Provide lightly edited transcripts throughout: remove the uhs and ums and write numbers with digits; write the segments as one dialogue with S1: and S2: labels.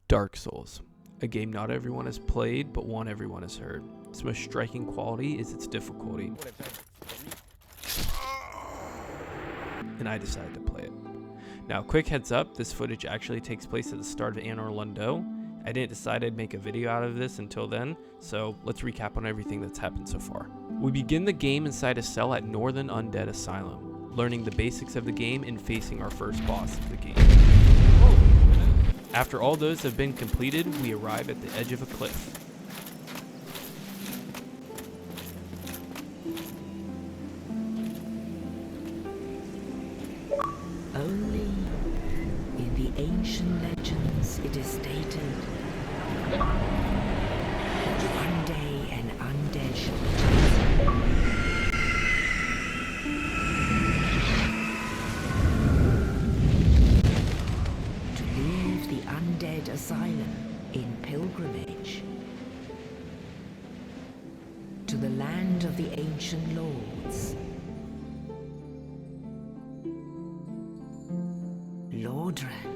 S1: Dark Souls, a game not everyone has played, but one everyone has heard. Its most striking quality is its difficulty, and I decided to play it. Now, quick heads up, this footage actually takes place at the start of Anor Londo. I didn't decide I'd make a video out of this until then, so let's recap on everything that's happened so far. We begin the game inside a cell at Northern Undead Asylum, learning the basics of the game and facing our first boss of the game. After all those have been completed, we arrive at the edge of a cliff.
S2: Only in the ancient legends it is stated, one day an undead shall return. To leave the undead asylum in pilgrimage to the land of the ancient lords. Lordran.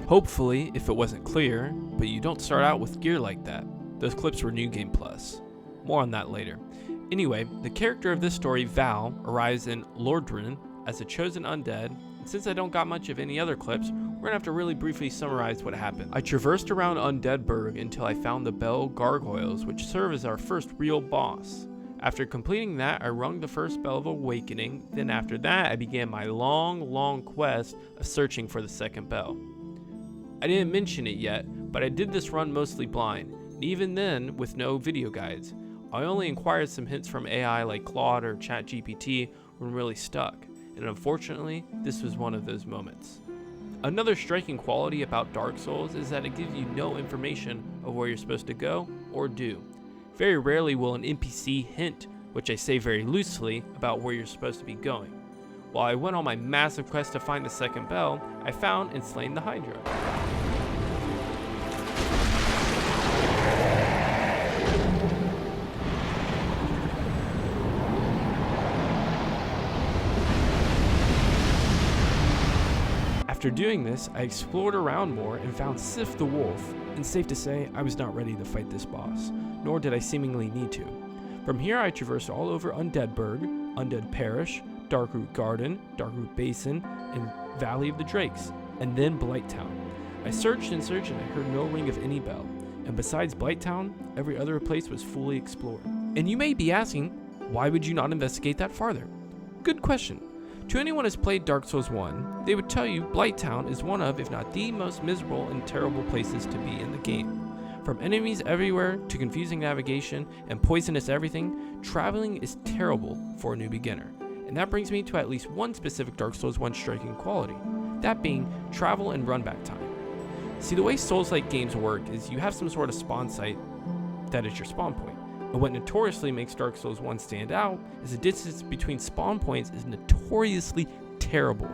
S1: Hopefully, if it wasn't clear, but you don't start out with gear like that. Those clips were New Game Plus. More on that later. Anyway, the character of this story, Val, arrives in Lordran as a chosen undead, and since I don't got much of any other clips, we're gonna have to really briefly summarize what happened. I traversed around Undeadburg until I found the Bell Gargoyles, which serve as our first real boss. After completing that, I rung the first Bell of Awakening, then after that, I began my long quest of searching for the second bell. I didn't mention it yet, but I did this run mostly blind, and even then with no video guides. I only inquired some hints from AI like Claude or ChatGPT when really stuck, and unfortunately, this was one of those moments. Another striking quality about Dark Souls is that it gives you no information of where you're supposed to go or do. Very rarely will an NPC hint, which I say very loosely, about where you're supposed to be going. While I went on my massive quest to find the second bell, I found and slain the Hydra. After doing this, I explored around more and found Sif the Wolf, and safe to say, I was not ready to fight this boss, nor did I seemingly need to. From here I traversed all over Undeadburg, Undead Parish, Darkroot Garden, Darkroot Basin, and Valley of the Drakes, and then Blighttown. I searched and searched and I heard no ring of any bell, and besides Blighttown, every other place was fully explored. And you may be asking, why would you not investigate that farther? Good question. To anyone who has played Dark Souls 1, they would tell you Blighttown is one of, if not the most miserable and terrible places to be in the game. From enemies everywhere to confusing navigation and poisonous everything, traveling is terrible for a new beginner. And that brings me to at least one specific Dark Souls 1 striking quality, that being travel and run back time. See, the way Souls-like games work is you have some sort of spawn site that is your spawn point. And what notoriously makes Dark Souls 1 stand out is the distance between spawn points is notoriously terrible.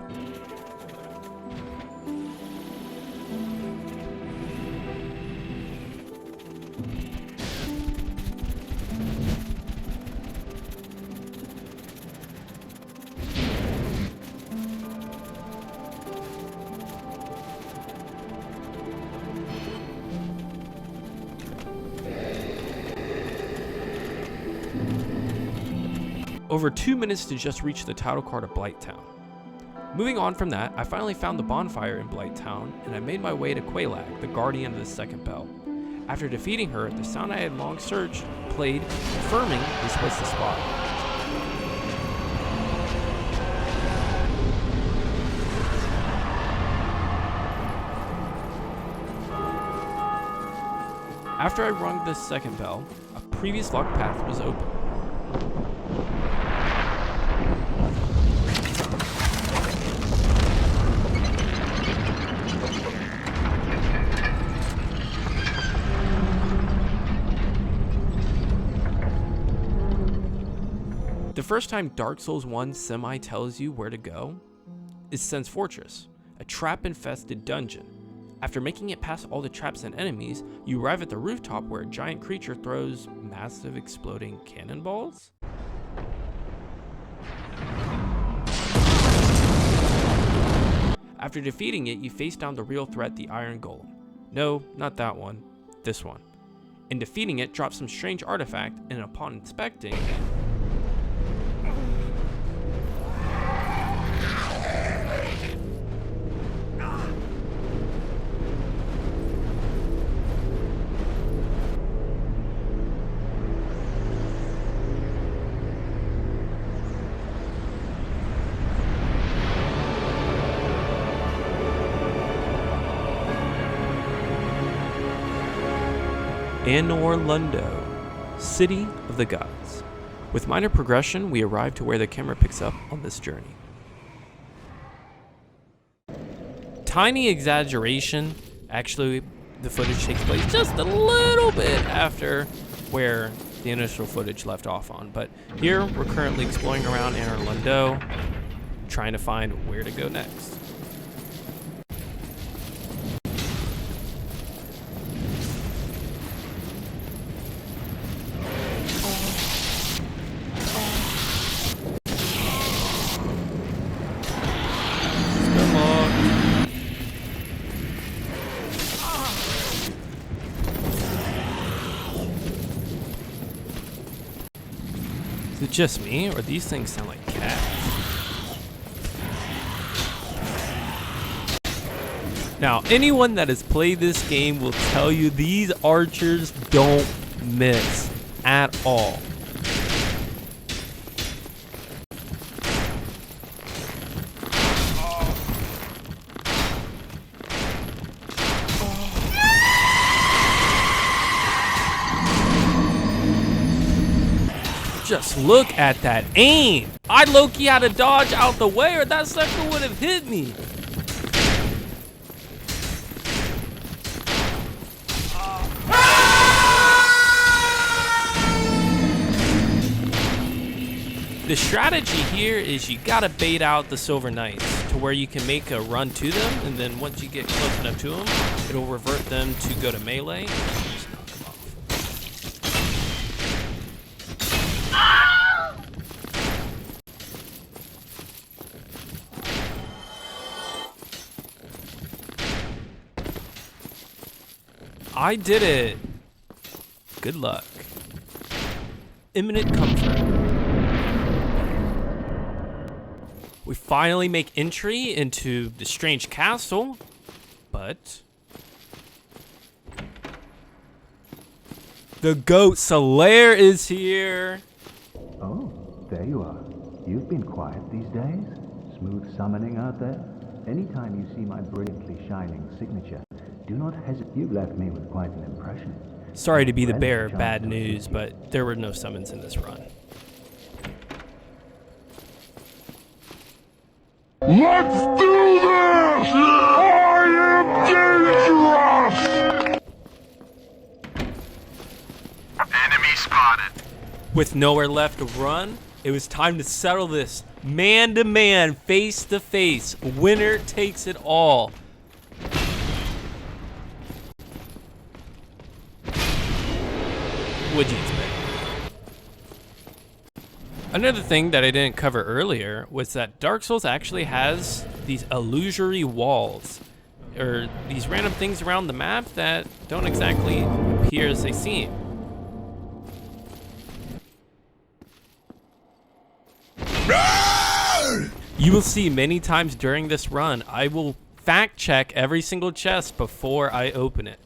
S1: Over 2 minutes to just reach the title card of Blighttown. Moving on from that, I finally found the bonfire in Blighttown, and I made my way to Quelaag, the guardian of the second bell. After defeating her, the sound I had long searched played, confirming this was the spot. After I rung the second bell, a previous locked path was open. first time Dark Souls 1 semi tells you where to go is Sen's Fortress, a trap-infested dungeon. After making it past all the traps and enemies, you arrive at the rooftop where a giant creature throws massive exploding cannonballs? After defeating it, you face down the real threat, the Iron Golem. No, not that one, this one. In defeating it, drop some strange artifact, and upon inspecting, Anor Londo, City of the Gods. With minor progression, we arrive to where the camera picks up on this journey. Tiny exaggeration, actually the footage takes place just a little bit after where the initial footage left off on, but here we're currently exploring around Anor Londo, trying to find where to go next. Is it just me, or these things sound like cats? Now, anyone that has played this game will tell you these archers don't miss at all. Just look at that aim. I low-key had to dodge out the way or that sucker would have hit me. The strategy here is you gotta bait out the Silver Knights to where you can make a run to them, and then once you get close enough to them, it'll revert them to go to melee. I did it. Good luck. Imminent comfort. We finally make entry into the strange castle, but the Goat Slayer is here.
S3: Oh, there you are. You've been quiet these days. Smooth summoning out there. Anytime you see my brilliantly shining signature, do not hesitate. You left me with quite an impression.
S1: Sorry to be the bearer of bad news, but there were no summons in this run.
S4: Let's do this! I am dangerous! Enemy spotted.
S1: With nowhere left to run, it was time to settle this. Man to man, face to face. Winner takes it all. What'd you expect? Another thing that I didn't cover earlier was that Dark Souls actually has these illusory walls, or these random things around the map that don't exactly appear as they seem. You will see many times during this run, I will fact check every single chest before I open it.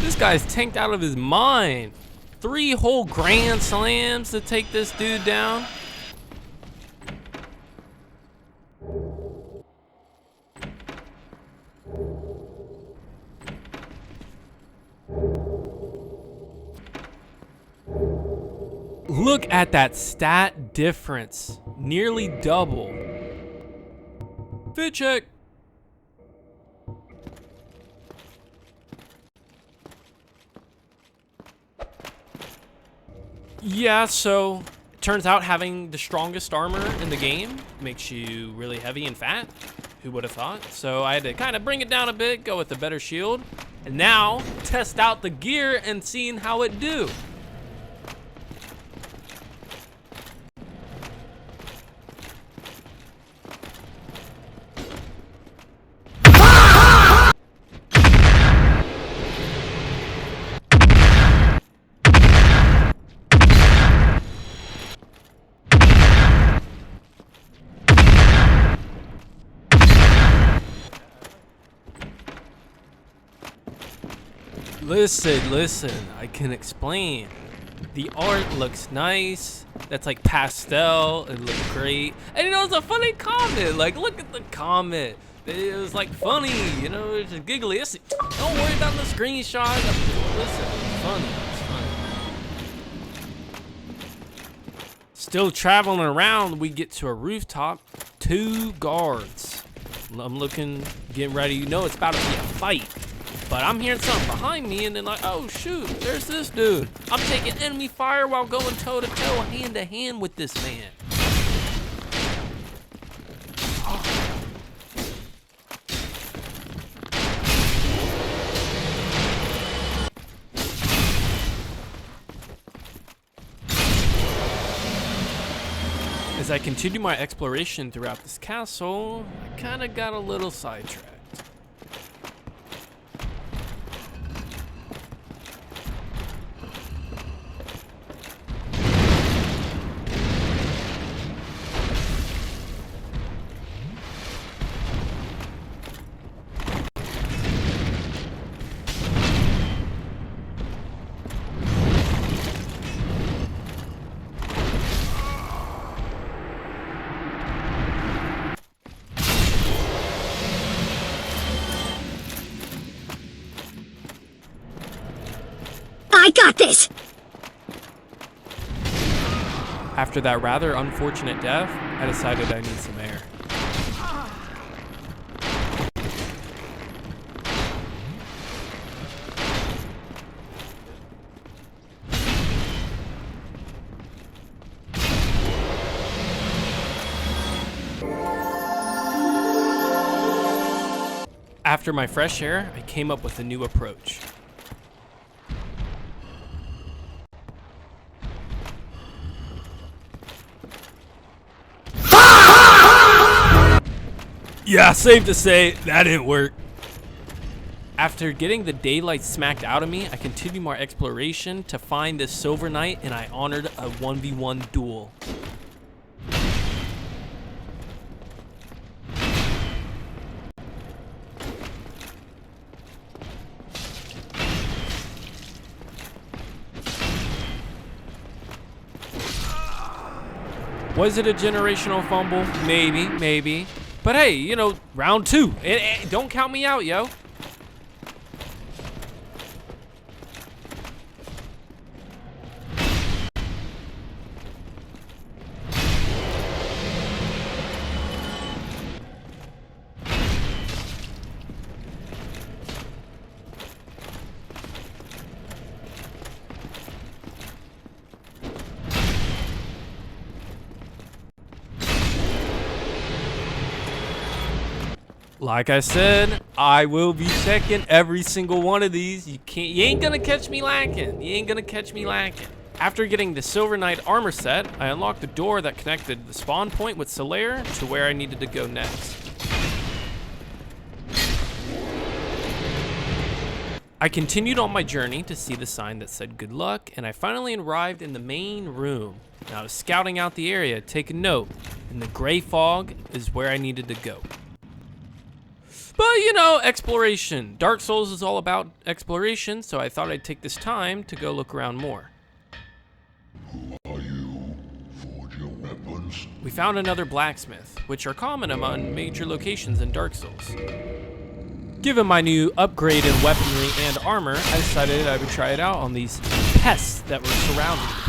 S1: This guy's tanked out of his mind. 3 whole grand slams to take this dude down. Look at that stat difference. Nearly double. Fit check. Yeah, so it turns out having the strongest armor in the game makes you really heavy and fat. Who would have thought? So I had to kind of bring it down a bit, go with a better shield, and now test out the gear and seeing how it do. Listen, I can explain. The art looks nice. That's like pastel. It looked great. And you know, it's a funny comment. Like, look at the comment. It was like funny, you know, it's just giggly. Don't worry about the screenshot. Listen, it's funny. It's funny. Still traveling around, we get to a rooftop. 2 guards. I'm looking, getting ready. You know, it's about to be a fight. But I'm hearing something behind me, and then like, oh shoot, there's this dude. I'm taking enemy fire while going toe to toe, hand to hand with this man. As I continue my exploration throughout this castle, I kind of got a little sidetracked.
S5: I got this!
S1: After that rather unfortunate death, I decided I need some air. After my fresh air, I came up with a new approach. Yeah, safe to say, that didn't work. After getting the daylight smacked out of me, I continued my exploration to find this Silver Knight, and I honored a 1v1 duel. Was it a generational fumble? Maybe. But hey, you know, round 2. Don't count me out, yo. Like I said, I will be checking every single one of these. You ain't gonna catch me lacking. After getting the Silver Knight armor set, I unlocked the door that connected the spawn point with Solaire to where I needed to go next. I continued on my journey to see the sign that said good luck, and I finally arrived in the main room. Now, to scouting out the area, take a note, and the gray fog is where I needed to go. But, you know, exploration. Dark Souls is all about exploration, so I thought I'd take this time to go look around more.
S4: Who are you? Forge your weapons.
S1: We found another blacksmith, which are common among major locations in Dark Souls. Given my new upgrade in weaponry and armor, I decided I would try it out on these pests that were surrounding the place.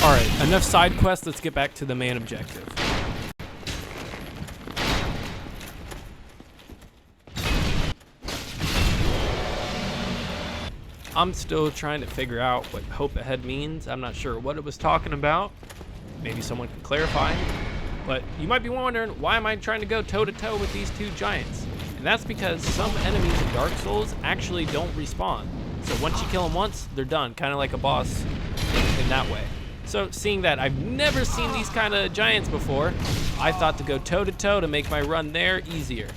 S1: Alright, enough side quests, let's get back to the main objective. I'm still trying to figure out what hope ahead means. I'm not sure what it was talking about. Maybe someone can clarify. But you might be wondering, why am I trying to go toe-to-toe with these two giants? And that's because some enemies in Dark Souls actually don't respawn. So once you kill them once, they're done, kind of like a boss in that way. So seeing that I've never seen these kind of giants before, I thought to go toe-to-toe to make my run there easier.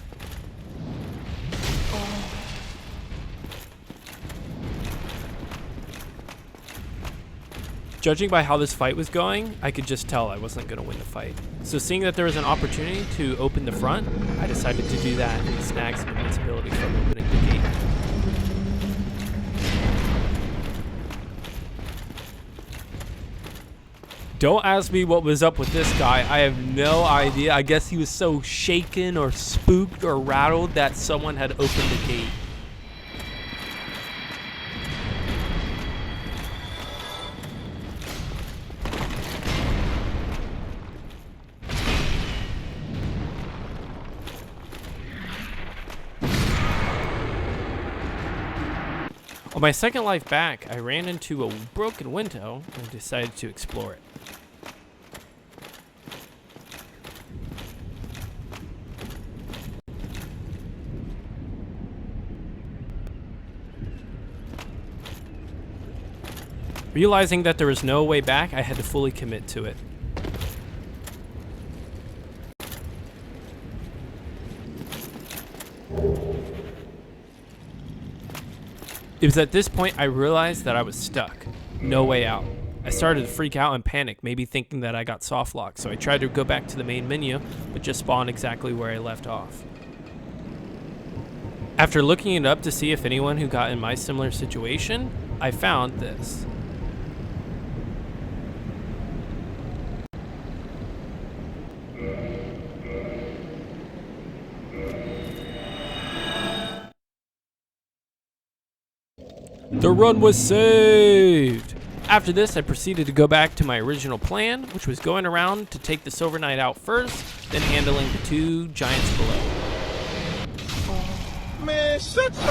S1: Judging by how this fight was going, I could just tell I wasn't going to win the fight. So seeing that there was an opportunity to open the front, I decided to do that and snag some invincibility from opening the gate. Don't ask me what was up with this guy. I have no idea. I guess he was so shaken or spooked or rattled that someone had opened the gate. On my second life back, I ran into a broken window and decided to explore it. Realizing that there was no way back, I had to fully commit to it. It was at this point I realized that I was stuck. No way out. I started to freak out and panic, maybe thinking that I got soft locked, so I tried to go back to the main menu, but just spawned exactly where I left off. After looking it up to see if anyone who got in my similar situation, I found this. The run was saved! After this, I proceeded to go back to my original plan, which was going around to take the Silver Knight out first, then handling the two giants below.
S6: Man, shut your...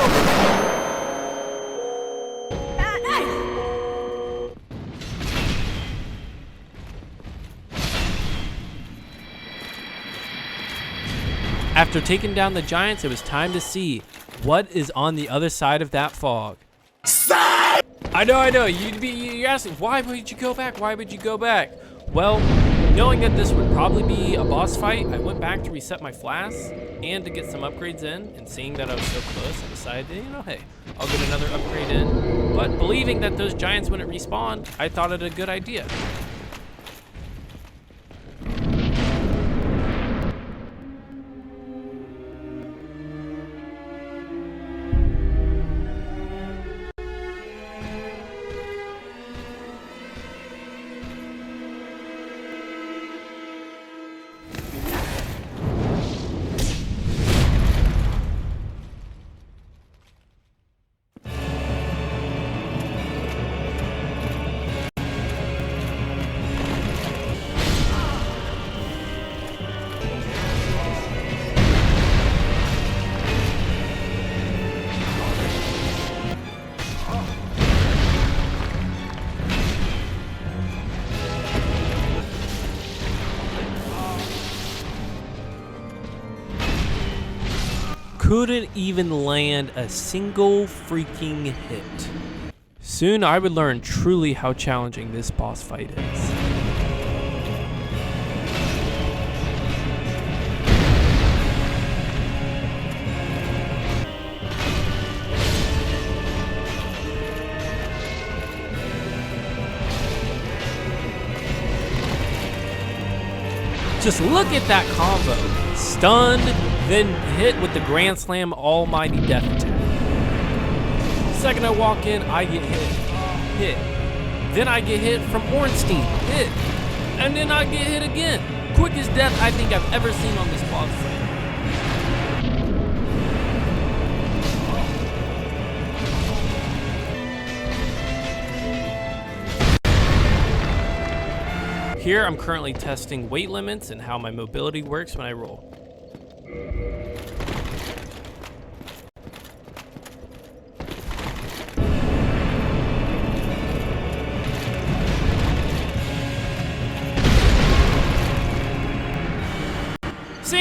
S1: After taking down the giants, it was time to see what is on the other side of that fog. I know. You're asking, why would you go back? Why would you go back? Well, knowing that this would probably be a boss fight, I went back to reset my flasks and to get some upgrades in. And seeing that I was so close, I decided, hey, I'll get another upgrade in. But believing that those giants wouldn't respawn, I thought it a good idea. Couldn't even land a single freaking hit. Soon I would learn truly how challenging this boss fight is. Just look at that combo. Stunned, then hit with the Grand Slam Almighty Death Attack. The second I walk in, I get hit. Then I get hit from Ornstein, hit. And then I get hit again. Quickest death I think I've ever seen on this boss fight. Here I'm currently testing weight limits and how my mobility works when I roll.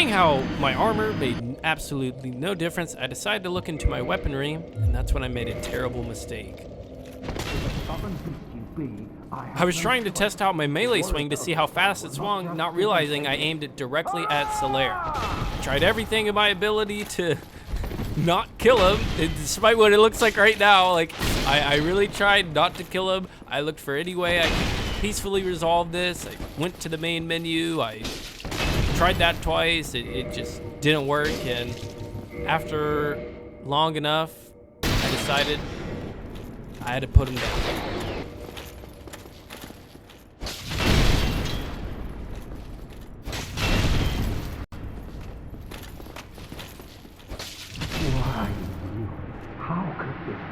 S1: Seeing how my armor made absolutely no difference, I decided to look into my weaponry, and that's when I made a terrible mistake. I was trying to test out my melee swing to see how fast it swung, not realizing I aimed it directly at Solaire. I tried everything in my ability to not kill him, and despite what it looks like right now. Like, I really tried not to kill him. I looked for any way I could peacefully resolve this. I went to the main menu. I tried that twice. It just didn't work, and after long enough, I decided I had to put him down.
S3: Why you? How could this?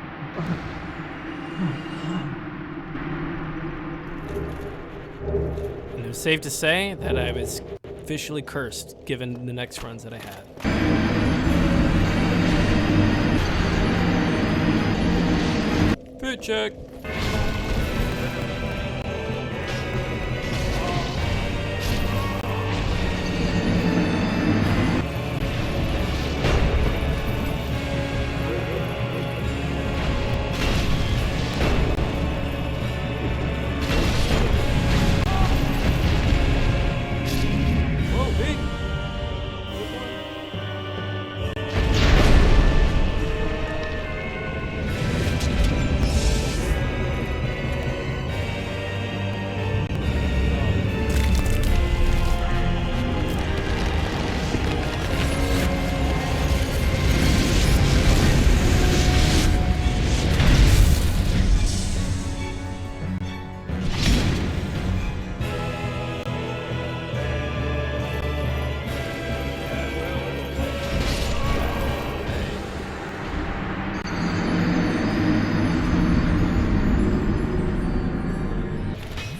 S1: And it was safe to say that I was officially cursed, given the next runs that I had. Fit check.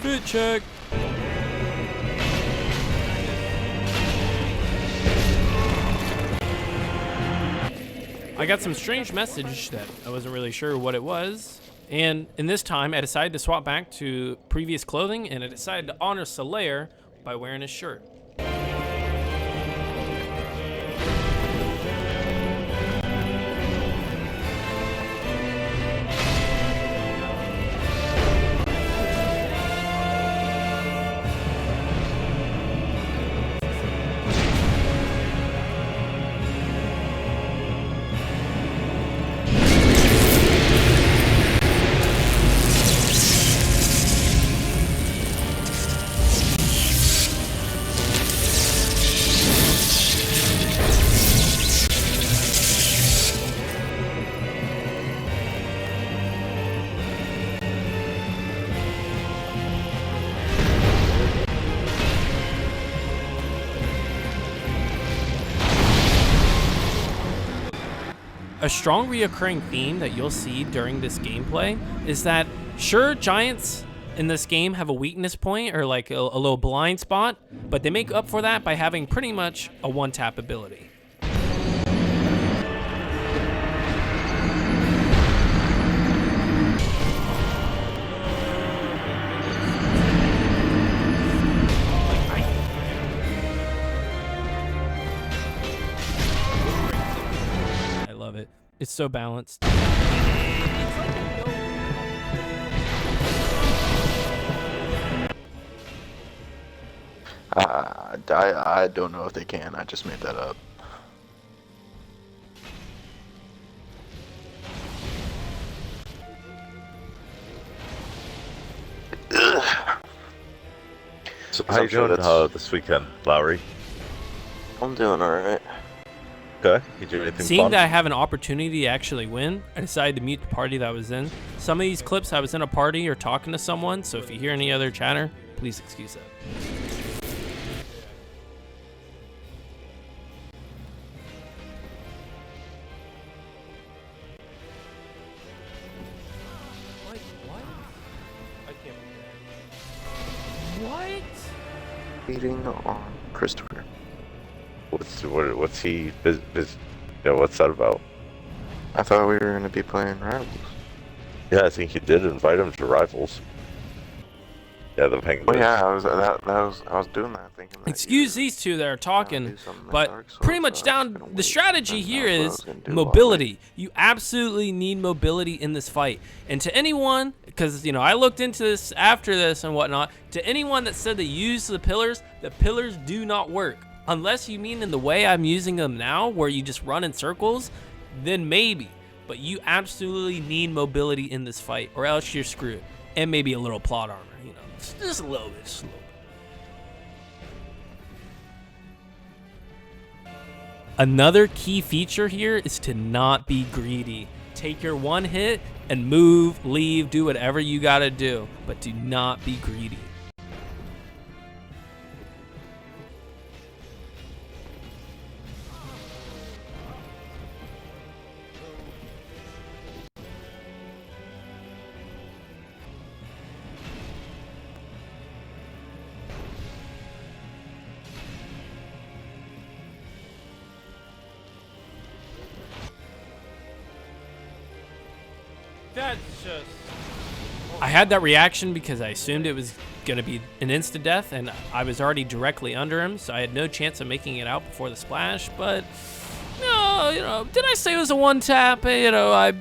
S1: Fit check. I got some strange message that I wasn't really sure what it was. And in this time, I decided to swap back to previous clothing, and I decided to honor Solaire by wearing his shirt. A strong reoccurring theme that you'll see during this gameplay is that, sure, giants in this game have a weakness point or like a little blind spot, but they make up for that by having pretty much a one-tap ability. It's so balanced.
S6: I don't know if they can. I just made that up.
S7: So how you doing this weekend, Lowry?
S6: I'm doing alright.
S7: Okay, you do anything
S1: Seeing
S7: fun?
S1: that I have an opportunity to actually win, I decided to mute the party that I was in. Some of these clips I was in a party or talking to someone, so if you hear any other chatter, please excuse that. Like, what? I can't believe that. What?
S6: Beating on Christopher.
S7: What's he? What's that about?
S6: I thought we were going to be playing Rivals.
S7: Yeah, I think you did invite him to Rivals. Yeah, the penguin.
S6: Oh yeah, I was doing that thinking. That
S1: Excuse these two that are talking,
S6: do something in
S1: but
S6: Dark Souls,
S1: pretty
S6: so I
S1: much
S6: was
S1: down
S6: gonna
S1: the
S6: wait.
S1: strategy
S6: That's
S1: here
S6: what I
S1: is
S6: was gonna do,
S1: mobility. You absolutely need mobility in this fight. And to anyone, because I looked into this after this and whatnot, to anyone that said they use the pillars do not work. Unless you mean in the way I'm using them now, where you just run in circles, then maybe. But you absolutely need mobility in this fight, or else you're screwed. And maybe a little plot armor, just a little bit, just a little bit. Another key feature here is to not be greedy. Take your one hit and move, leave, do whatever you gotta do, but do not be greedy. That's just... I had that reaction because I assumed it was going to be an insta-death, and I was already directly under him, so I had no chance of making it out before the splash, but... No, did I say it was a one-tap? I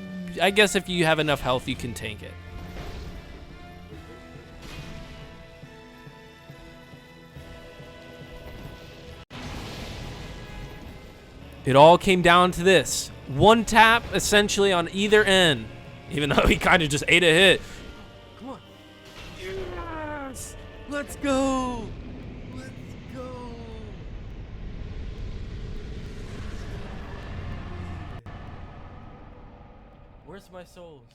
S1: guess if you have enough health, you can tank it. It all came down to this. One tap, essentially, on either end. Even though he kind of just ate a hit. Come on. Yes! Let's go! Let's go! Where's my souls?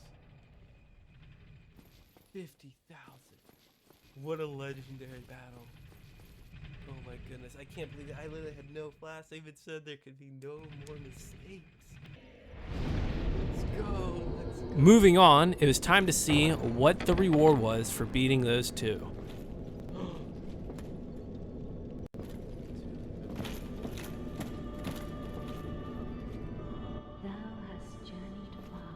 S1: 50,000. What a legendary battle. Oh my goodness, I can't believe it. I literally had no flash. They even said there could be no more mistakes. Let's go. Let's go. Moving on, it was time to see what the reward was for beating those two.
S2: Thou hast journeyed far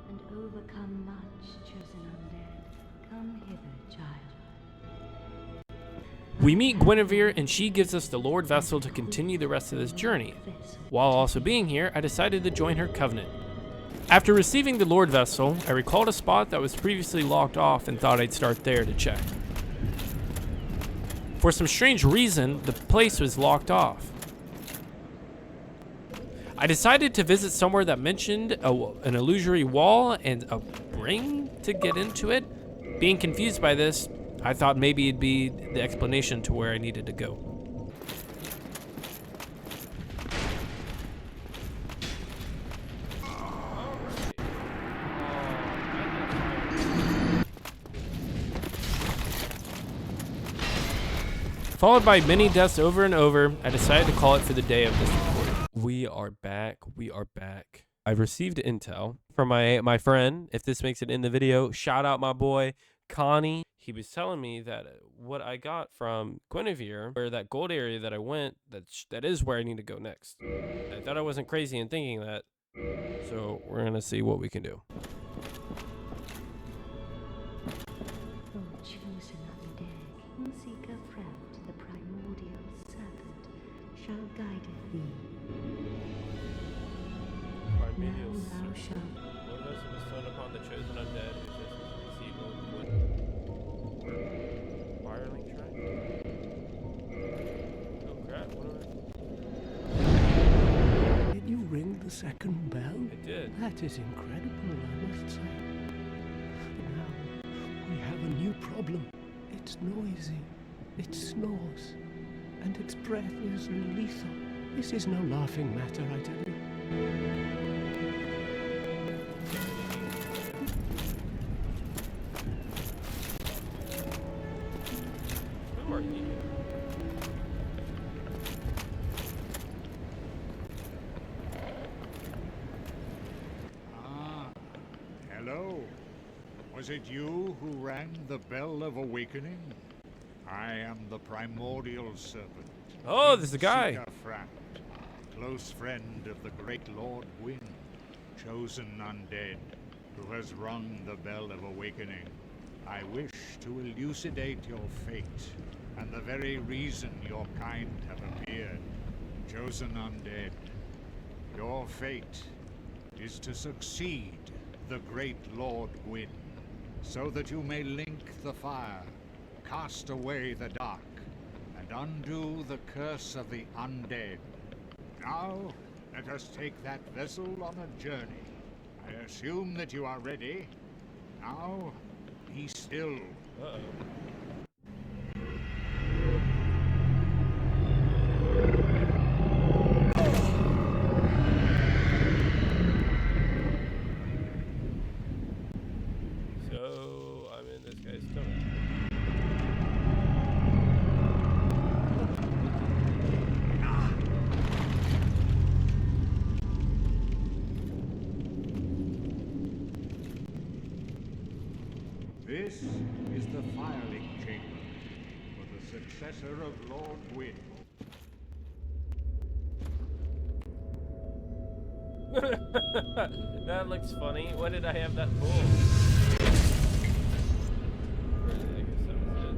S2: and overcome much, chosen undead. Come hither, child.
S1: We meet Guinevere, and she gives us the Lord Vessel to continue the rest of this journey. While also being here, I decided to join her covenant. After receiving the Lord Vessel, I recalled a spot that was previously locked off and thought I'd start there to check. For some strange reason, the place was locked off. I decided to visit somewhere that mentioned an illusory wall and a ring to get into it. Being confused by this, I thought maybe it'd be the explanation to where I needed to go. Followed by many deaths over and over, I decided to call it for the day of this recording. We are back. We are back. I've received intel from my friend. If this makes it in the video, shout out my boy, Connie. He was telling me that what I got from Guinevere, where that gold area that I went, that is where I need to go next. I thought I wasn't crazy in thinking that, so we're going to see what we can do.
S2: O chosen undead, King Seeker Friend, the primordial serpent, shall guide thee. Now thou shalt.
S1: Lord Vessel bestowed upon the chosen undead who just received Lord Firelink Shrine? Oh crap,
S8: Did you ring the second bell?
S1: I did.
S8: That is incredible, I must say. But now, we have a new problem. It's noisy, it snores, and its breath is lethal. This is no laughing matter, I tell you.
S1: Who are you?
S9: Ah, hello. Was it you who rang the bell of awakening? I am the primordial serpent.
S1: Oh, there's a guy.
S9: Seeker Friend, close friend of the great Lord Gwyn, chosen undead, who has rung the bell of awakening. I wish to elucidate your fate, and the very reason your kind have appeared, chosen undead. Your fate is to succeed the great Lord Gwyn, so that you may link the fire, cast away the dark, and undo the curse of the undead. Now, let us take that vessel on a journey. I assume that you are ready. Now, be still.
S1: So, I'm in this guy's stomach.
S9: This is the filing chamber for the successor of Lord Gwyn.
S1: That looks funny. What did I have that for? I guess that was it.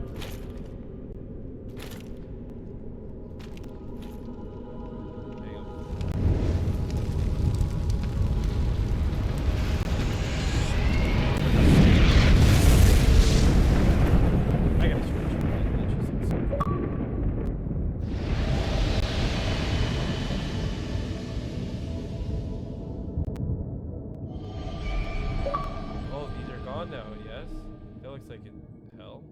S1: Hang on. I gotta switch. Oh, these are gone now, yes? That looks like hell.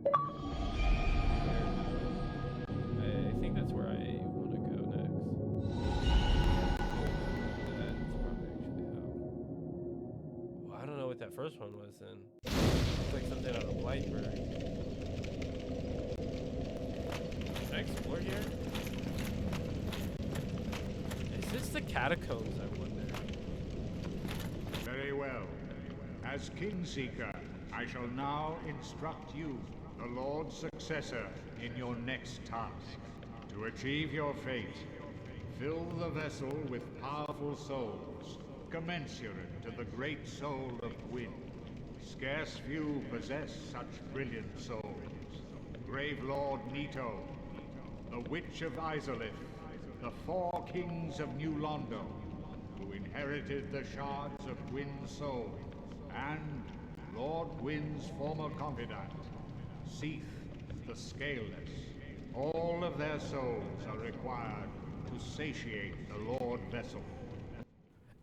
S1: I think that's where I want to go next. That's probably actually hell. Well, I don't know what that first one was then. Looks like something on a Blightburg. Can I explore here? Is this the catacombs, I wonder?
S9: Very well. As Kingseeker, I shall now instruct you, the Lord's successor, in your next task. To achieve your fate, fill the vessel with powerful souls, commensurate to the great soul of Gwyn. Scarce few possess such brilliant souls. Grave Lord Nito, the Witch of Izalith, the 4 kings of New Londo, who inherited the shards of Gwyn's soul, and Lord Gwyn's former confidant, Seath the Scaleless. All of their souls are required to satiate the Lord Vessel.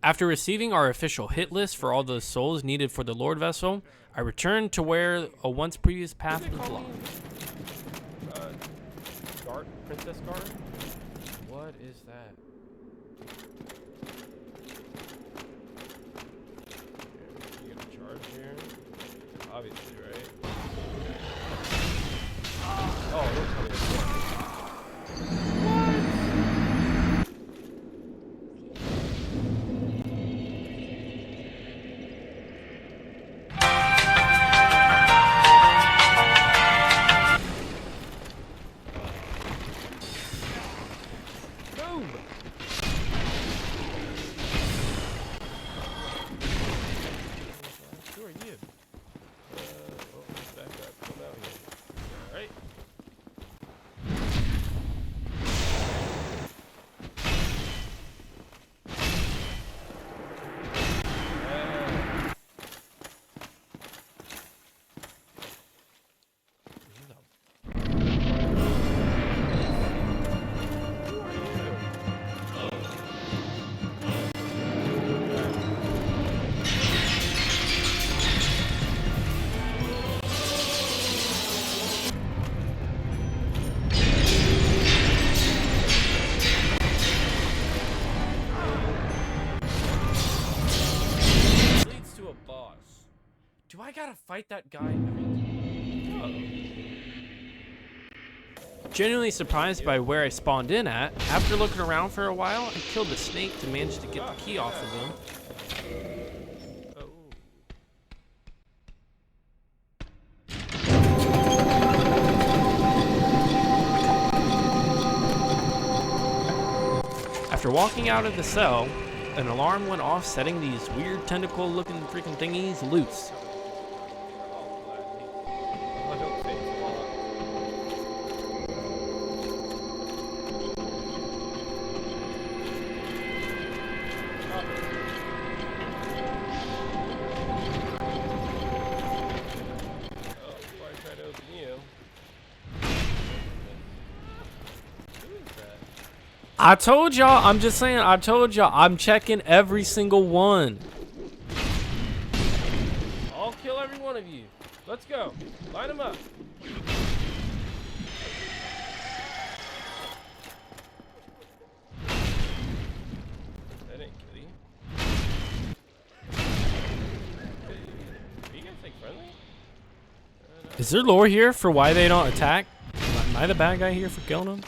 S1: After receiving our official hit list for all the souls needed for the Lord Vessel, I returned to where a once previous path was blocked. Guard? Princess Guard? What is that? You gonna charge here? Obviously, right? Oh, don't tell me it's Who are you? Back up. Come out here. Alright. Do I gotta fight that guy? Genuinely surprised by where I spawned in at. After looking around for a while, I killed the snake to manage to get the key off of him. After walking out of the cell, an alarm went off, setting these weird tentacle-looking freaking thingies loose. I told y'all, I'm just saying, I told y'all, I'm checking every single one. I'll kill every one of you. Let's go. Line them up. That ain't kill you. Are you guys like friendly? Is there lore here for why they don't attack? Am I the bad guy here for killing them?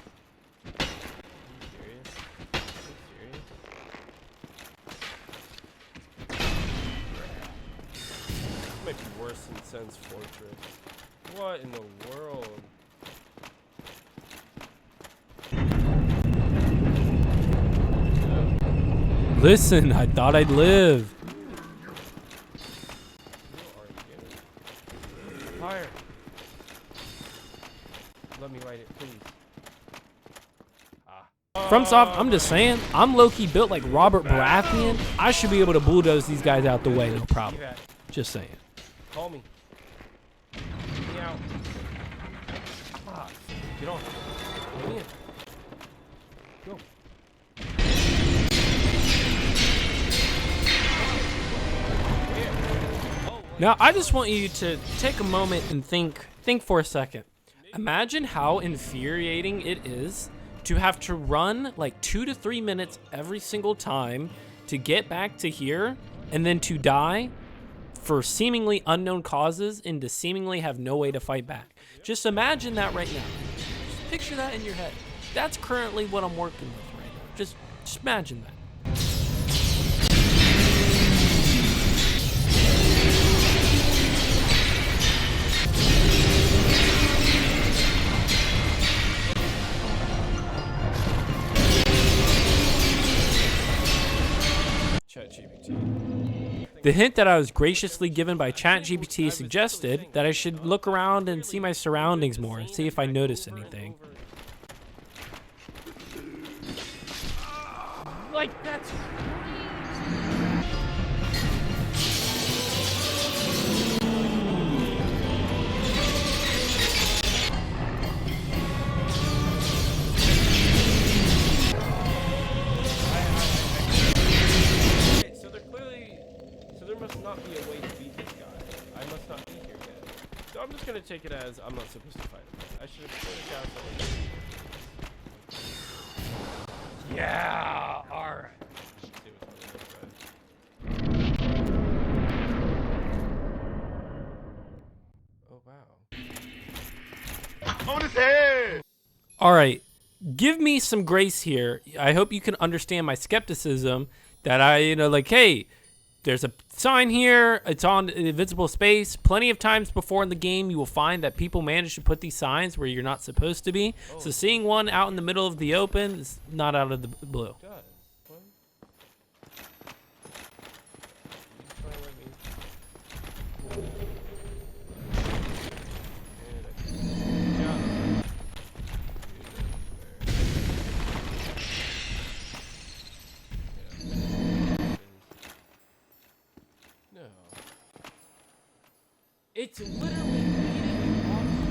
S1: Might be worse than Sen's Fortress. What in the world? Listen, I thought I'd live. Fire. Let me write it, please. FromSoft, I'm just saying, I'm low-key built like Robert Baratheon. I should be able to bulldoze these guys out the way, no problem. Just saying. Call me. Get me out. Ah, get on. Get in. Go. Now, I just want you to take a moment and think for a second. Imagine how infuriating it is to have to run like 2 to 3 minutes every single time to get back to here and then to die for seemingly unknown causes and to seemingly have no way to fight back. Just imagine that right now. Just picture that in your head. That's currently what I'm working with right now. Just imagine that. ChatGPT. The hint that I was graciously given by ChatGPT suggested that I should look around and see my surroundings more and see if I notice anything. Like, that's not be a way to beat this guy. I must not be here yet. So I'm just gonna take it as I'm not supposed to fight him. I should have put it down. Yeah! Alright. Oh wow. On his head! Alright. Give me some grace here. I hope you can understand my skepticism that like, hey, there's a sign here. It's on invisible space. Plenty of times before in the game, you will find that people manage to put these signs where you're not supposed to be. So seeing one out in the middle of the open is not out of the blue. It's literally leading off the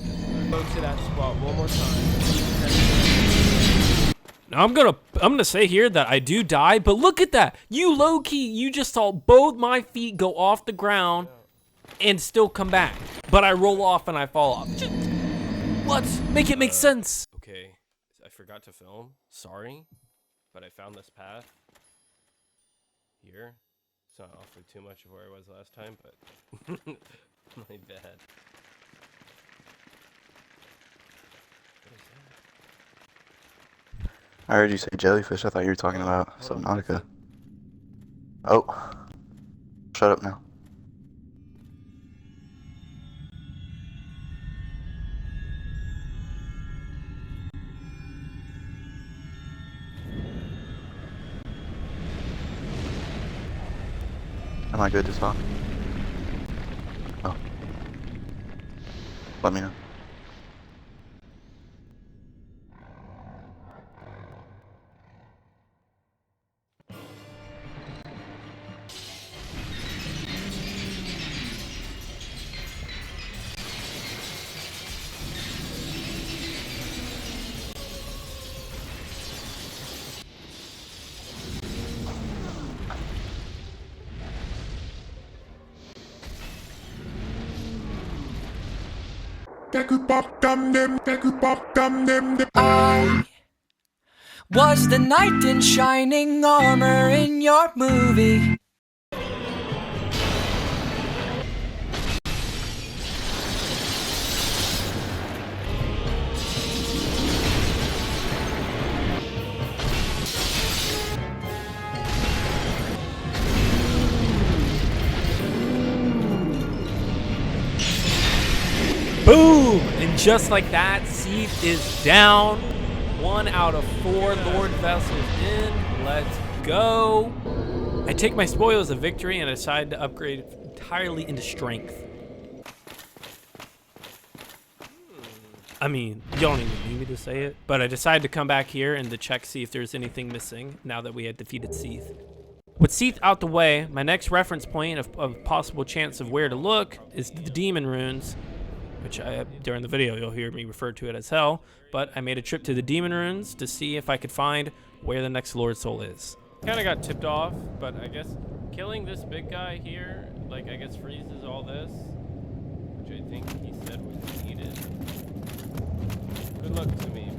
S1: edge. Go to that spot one more time. Now I'm gonna say here that I do die, but look at that. You low-key, you just saw both my feet go off the ground and still come back. But I roll off and I fall off. What? Make it make sense. Okay. I forgot to film. Sorry, but I found this path here. It's not awfully too much of where I was last time, but my bad. What is that?
S6: I heard you say jellyfish. I thought you were talking about Subnautica. Oh. Shut up now. Am I good to talk? Oh. Let me know.
S10: I was the knight in shining armor in your movie.
S1: Boom! And just like that, Seath is down. 1 out of 4 Lord vessels in. Let's go. I take my spoil as a victory and I decide to upgrade entirely into strength. I mean, you don't even need me to say it, but I decided to come back here and to check, see if there's anything missing now that we had defeated Seath. With Seath out the way, my next reference point of possible chance of where to look is the Demon Runes, which during the video you'll hear me refer to it as hell, but I made a trip to the Demon Runes to see if I could find where the next Lord Soul is. Kind of got tipped off, but I guess killing this big guy here, like I guess freezes all this, which I think he said was needed. Good luck to me.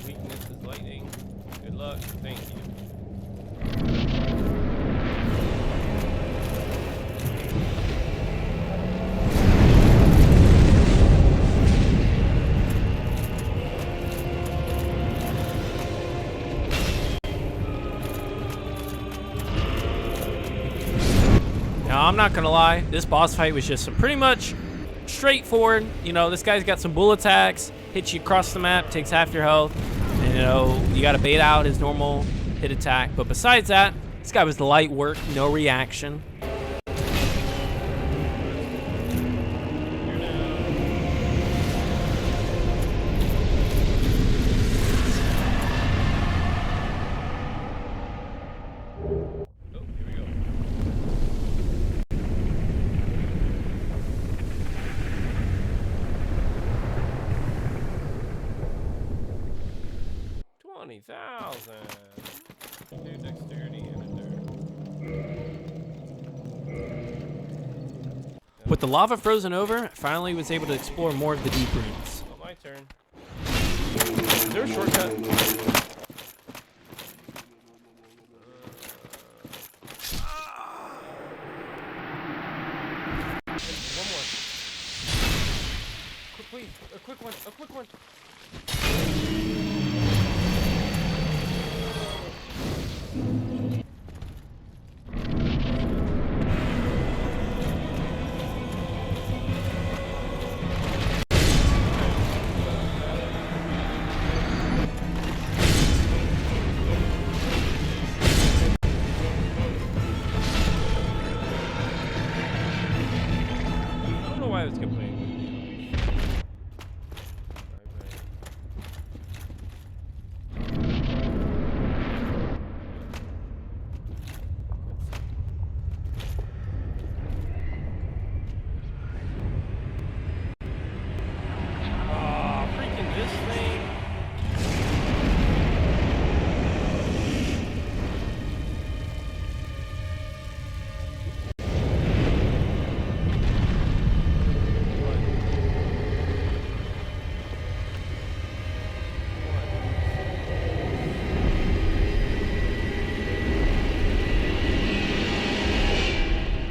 S1: Weakness is lightning. Good luck, thank you. Now, I'm not gonna lie, this boss fight was just pretty much straightforward. You know, this guy's got some bull attacks, hits you across the map, takes half your health, and you know, you gotta bait out his normal hit attack. But besides that, this guy was light work, no reaction. With the lava frozen over, I finally was able to explore more of the deep runes. Oh, my turn. Is there a shortcut? One more. Quick, please. A quick one. A quick one.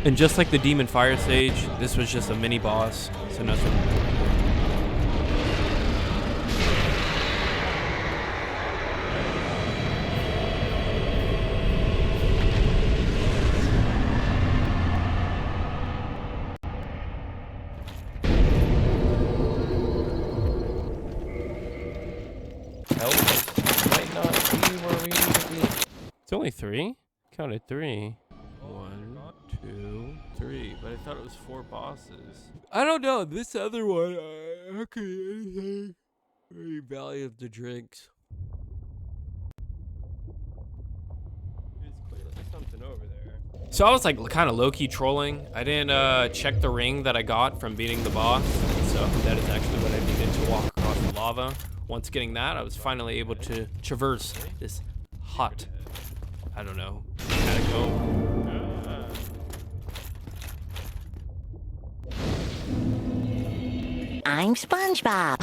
S1: And just like the Demon Fire Sage, this was just a mini boss, so nothing. Help might not be where we need to be. It's only 3? Counted 3. 1, 2, 3, but I thought it was 4 bosses. I don't know, this other one, okay, anything. Very Valley of the Drinks. There's clearly something over there. So I was like kind of low-key trolling. I didn't check the ring that I got from beating the boss, so that is actually what I needed to walk across the lava. Once getting that, I was finally able to traverse this hot, I don't know, catacomb.
S5: I'm SpongeBob.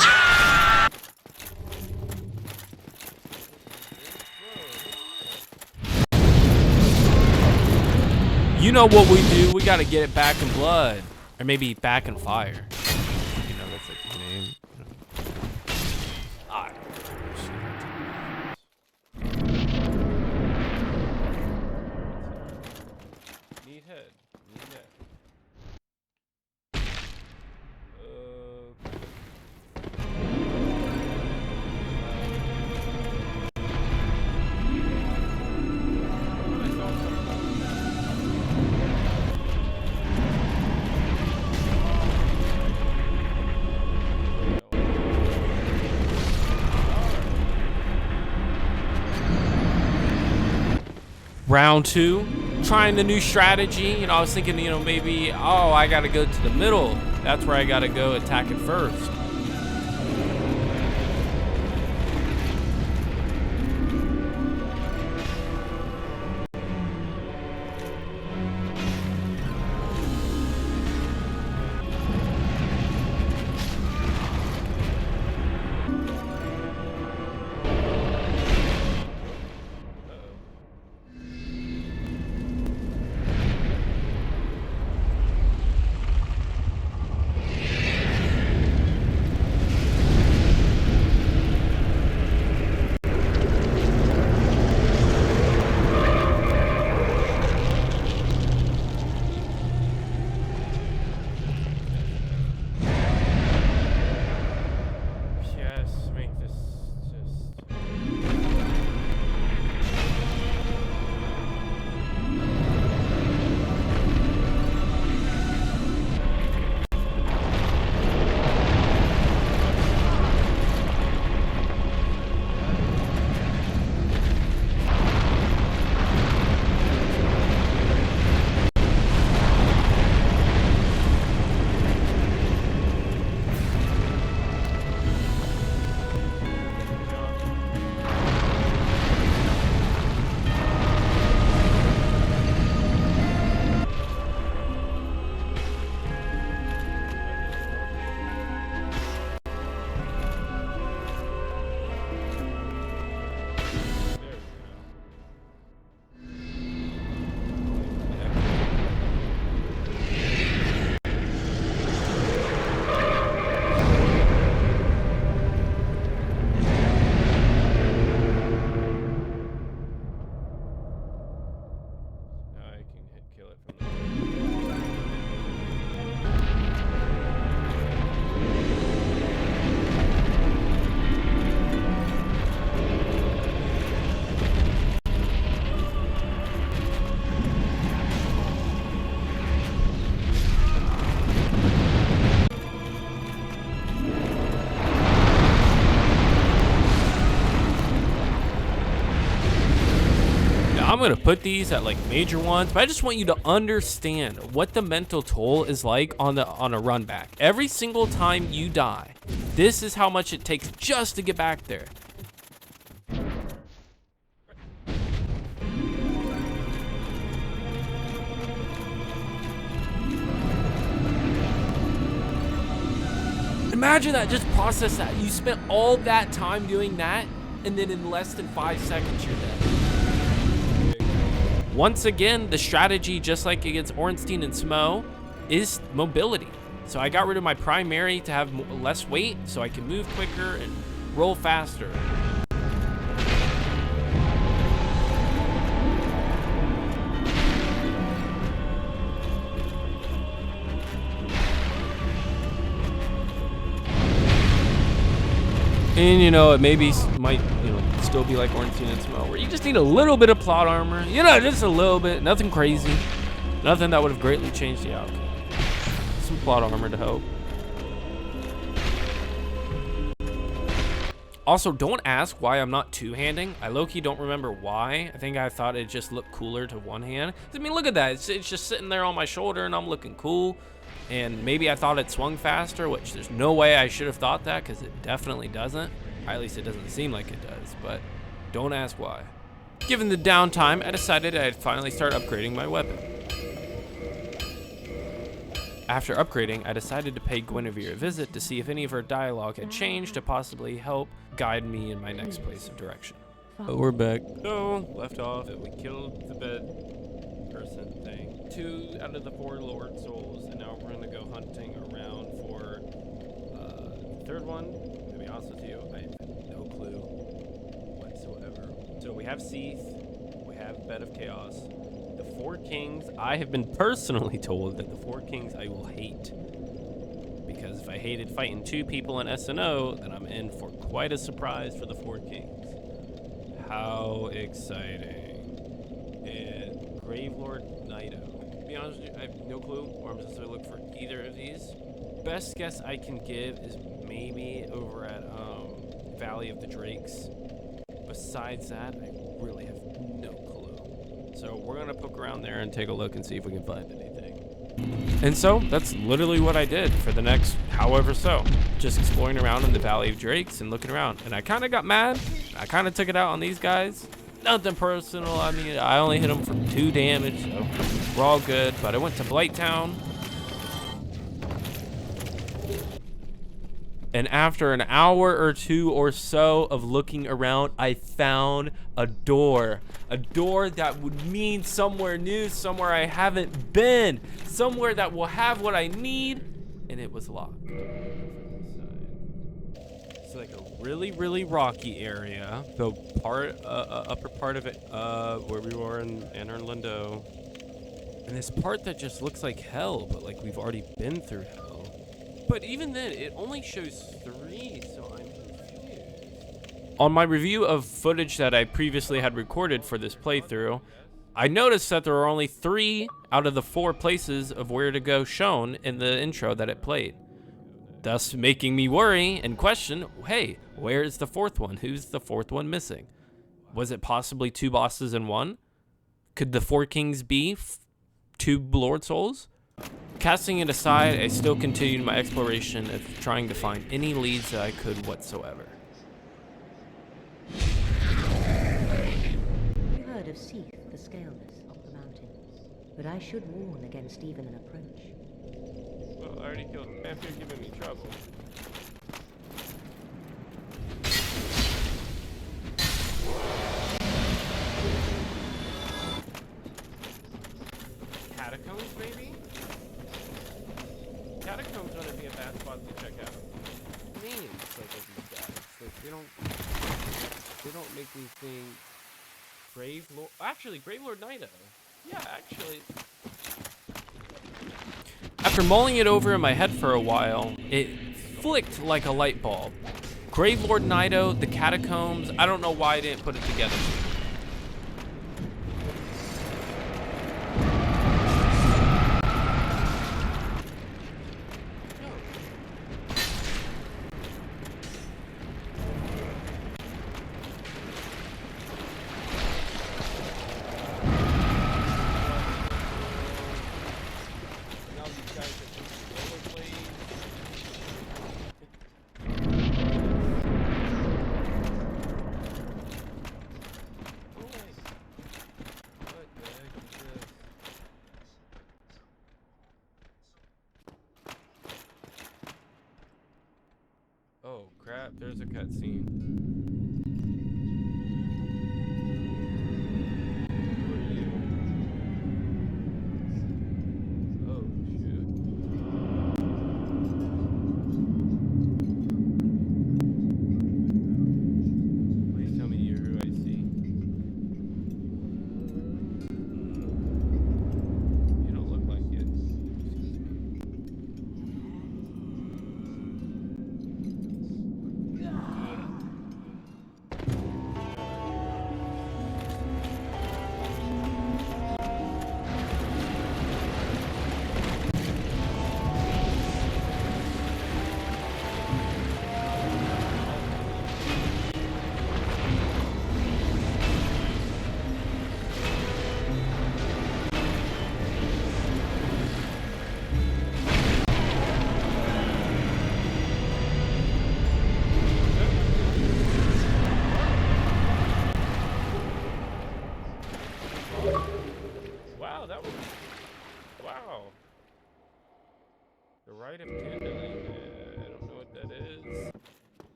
S1: You know what we do? We gotta get it back in blood. Or maybe back in fire. You know, that's like the name. Ah. Neat head. Neat head. Round 2, trying the new strategy. You know, I was thinking, you know, maybe, oh, I gotta go to the middle. That's where I gotta go attack it first. I'm gonna put these at like major ones, but I just want you to understand what the mental toll is like on a run back. Every single time you die, this is how much it takes just to get back there. Imagine that, just process that. You spent all that time doing that, and then in less than 5 seconds, you're dead. Once again, the strategy, just like against Ornstein and Smo, is mobility. So I got rid of my primary to have less weight, so I can move quicker and roll faster. And you know, it maybe might, you know, still be like Ornstein and Smo, where you just need a little bit of plot armor. You know, just a little bit. Nothing crazy. Nothing that would have greatly changed the outcome. Some plot armor to help. Also, don't ask why I'm not two-handing. I low-key don't remember why. I think I thought it just looked cooler to one hand. I mean, look at that. It's just sitting there on my shoulder and I'm looking cool. And maybe I thought it swung faster, which there's no way I should have thought that, because it definitely doesn't. Or at least it doesn't seem like it does, but don't ask why. Given the downtime, I decided I'd finally start upgrading my weapon. After upgrading, I decided to pay Guinevere a visit to see if any of her dialogue had changed to possibly help guide me in my next place of direction. Oh, we're back. So, left off that we killed the bed person thing. 2 out of the 4 Lord Souls, and now we're gonna go hunting around for the third one. To be honest with you, I have no clue whatsoever. So we have Seath, we have Bed of Chaos. The 4 Kings, I have been personally told that the 4 Kings I will hate. Because if I hated fighting 2 people in SNO, then I'm in for quite a surprise for the 4 Kings. How exciting. And Gravelord Nido. To be honest with you, I have no clue where I'm supposed to look for either of these. Best guess I can give is maybe over at Valley of the Drakes. Besides that, I really have no clue. So we're gonna poke around there and take a look and see if we can find anything. And so that's literally what I did for the next however so. Just exploring around in the Valley of Drakes and looking around. And I kind of got mad. I kind of took it out on these guys. Nothing personal. I mean, I only hit them for 2 damage, so we're all good. But I went to Blighttown. And after an hour or 2 or so of looking around, I found a door. A door that would mean somewhere new, somewhere I haven't been, somewhere that will have what I need, and it was locked. It's like a really, really rocky area. The upper part of it, where we were in Anor Londo. And this part that just looks like hell, but like we've already been through hell. But even then, it only shows 3, so I'm confused. On my review of footage that I previously had recorded for this playthrough, I noticed that there are only 3 out of the 4 places of where to go shown in the intro that it played. Thus making me worry and question, hey, where is the 4th one? Who's the 4th one missing? Was it possibly 2 bosses in 1? Could the 4 Kings be 2 Lord Souls? Casting it aside, I still continued my exploration of trying to find any leads that I could whatsoever.
S2: We heard of Seath, the Scaleless, up the mountain, but I should warn against even an approach.
S1: Well, I already killed him after giving me trouble. Catacombs, maybe? Catacombs gonna be a bad spot to check out. Names like of these guys. Like they don't make me think Gravelord. Actually, Gravelord Nido. Yeah, actually. After mulling it over in my head for a while, it flicked like a light bulb. Gravelord Nido, the Catacombs. I don't know why I didn't put it together. Oh crap, there's a cutscene. Who are you? Oh shoot. Please tell me you're who I see. You don't look like it.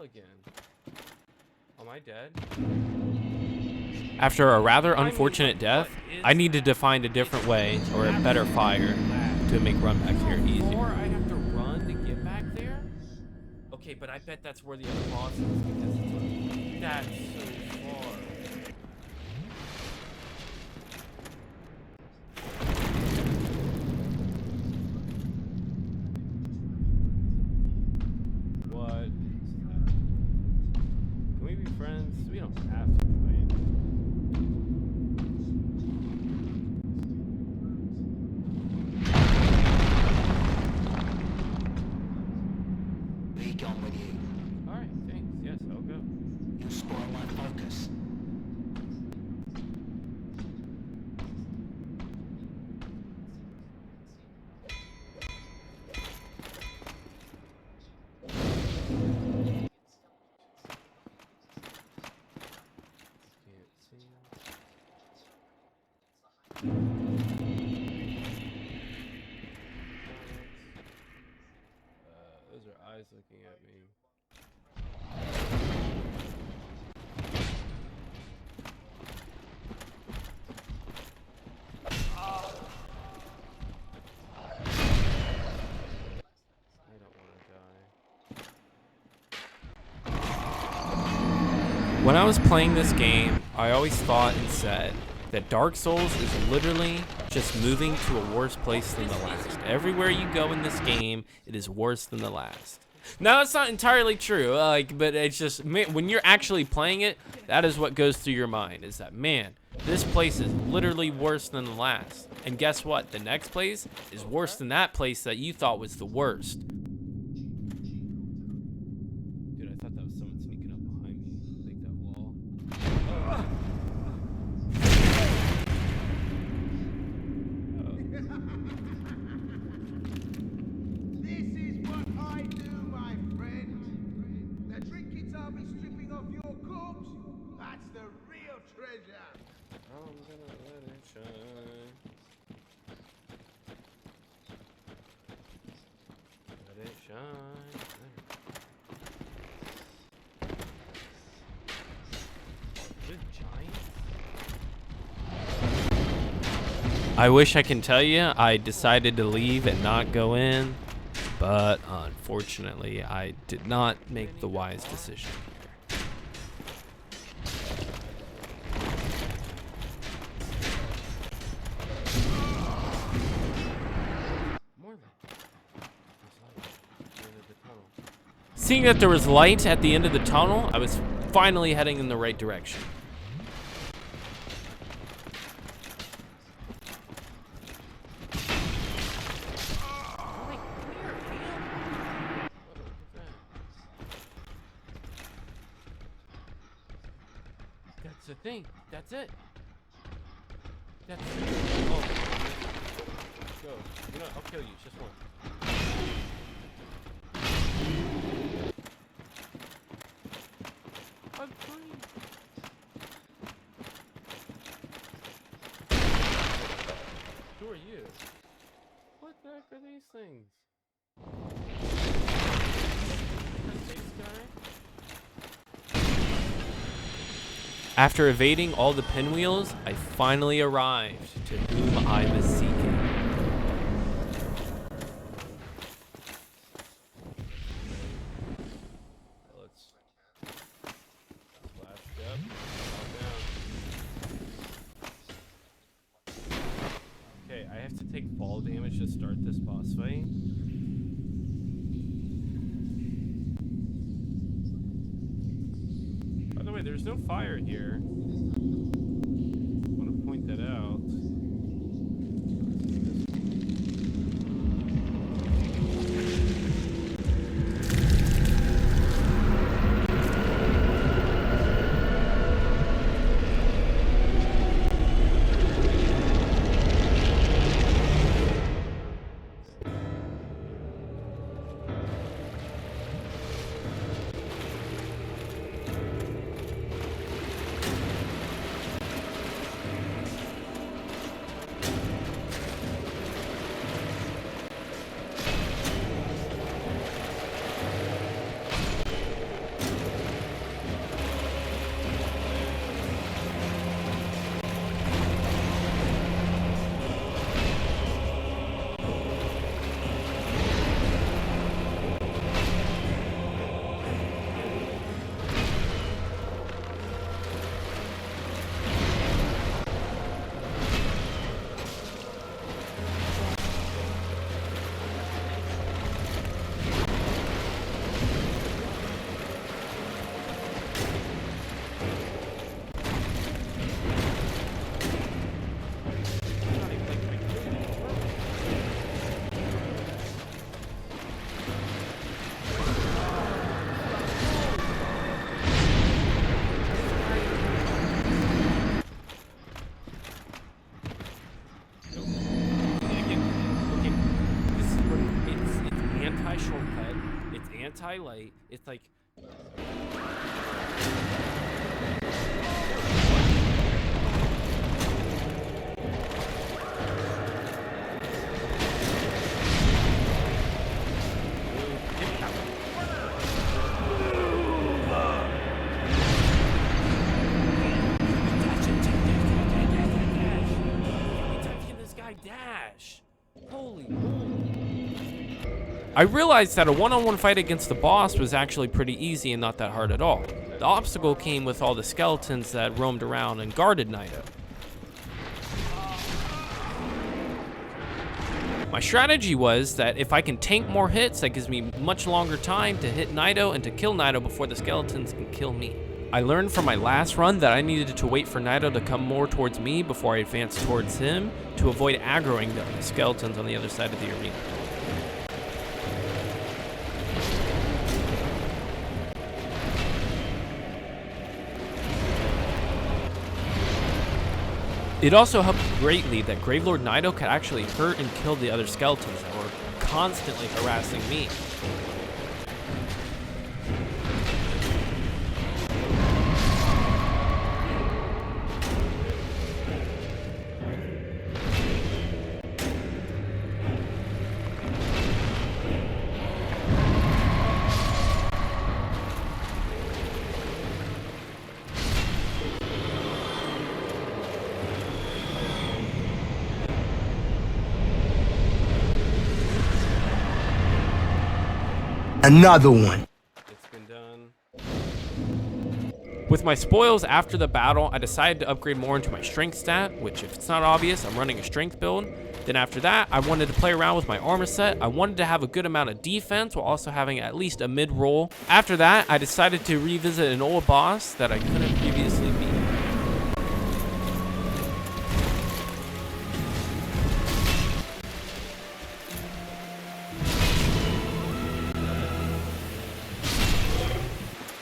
S1: again. Am I dead? After a rather unfortunate death, I needed to find a different way or a better fire to make run back here easier. Or I have to run to get back there? Okay, but I bet that's where the other boss is because it's that's so far. What? Can we be friends? We don't have to, right?
S11: Be gone with you.
S1: Alright, thanks. Yes, I'll go.
S11: You spoil my focus.
S1: Can't see. Those are eyes looking at me. I don't want to die. When I was playing this game, I always thought and said that Dark Souls is literally just moving to a worse place than the last. Everywhere you go in this game, it is worse than the last. Now, that's not entirely true, but it's just, man, when you're actually playing it, that is what goes through your mind, is that, man, this place is literally worse than the last. And guess what? The next place is worse than that place that you thought was the worst. Dude, I thought that was someone sneaking up behind me. Like that wall.
S12: This is what I do, my friend. The trinkets I'll be stripping off your corpse, that's the real treasure.
S1: I'm gonna let it shine. Let it shine. Good giants. I wish I can tell you I decided to leave and not go in, but unfortunately I did not make the wise decision here. Seeing that there was light at the end of the tunnel, I was finally heading in the right direction. That's the thing. That's it. That's it. Oh. Go. You know, I'll kill you. It's just one. I'm free. Who are you? What the heck are these things? Space guy? After evading all the pinwheels, I finally arrived to whom I was seeking. Okay, I have to take fall damage to start this boss fight. By the way, there's no fire here. I want to point that out. anti-light. It's like... Dash. Holy moly. I realized that a one-on-one fight against the boss was actually pretty easy and not that hard at all. The obstacle came with all the skeletons that roamed around and guarded Nido. My strategy was that if I can tank more hits, that gives me much longer time to hit Nido and to kill Nido before the skeletons can kill me. I learned from my last run that I needed to wait for Nido to come more towards me before I advanced towards him to avoid aggroing the skeletons on the other side of the arena. It also helped greatly that Gravelord Nido could actually hurt and kill the other skeletons that were constantly harassing me.
S11: Another one.
S1: It's been done. With my spoils after the battle, I decided to upgrade more into my strength stat, which if it's not obvious, I'm running a strength build. Then after that, I wanted to play around with my armor set. I wanted to have a good amount of defense while also having at least a mid-roll. After that, I decided to revisit an old boss that I couldn't previously beat.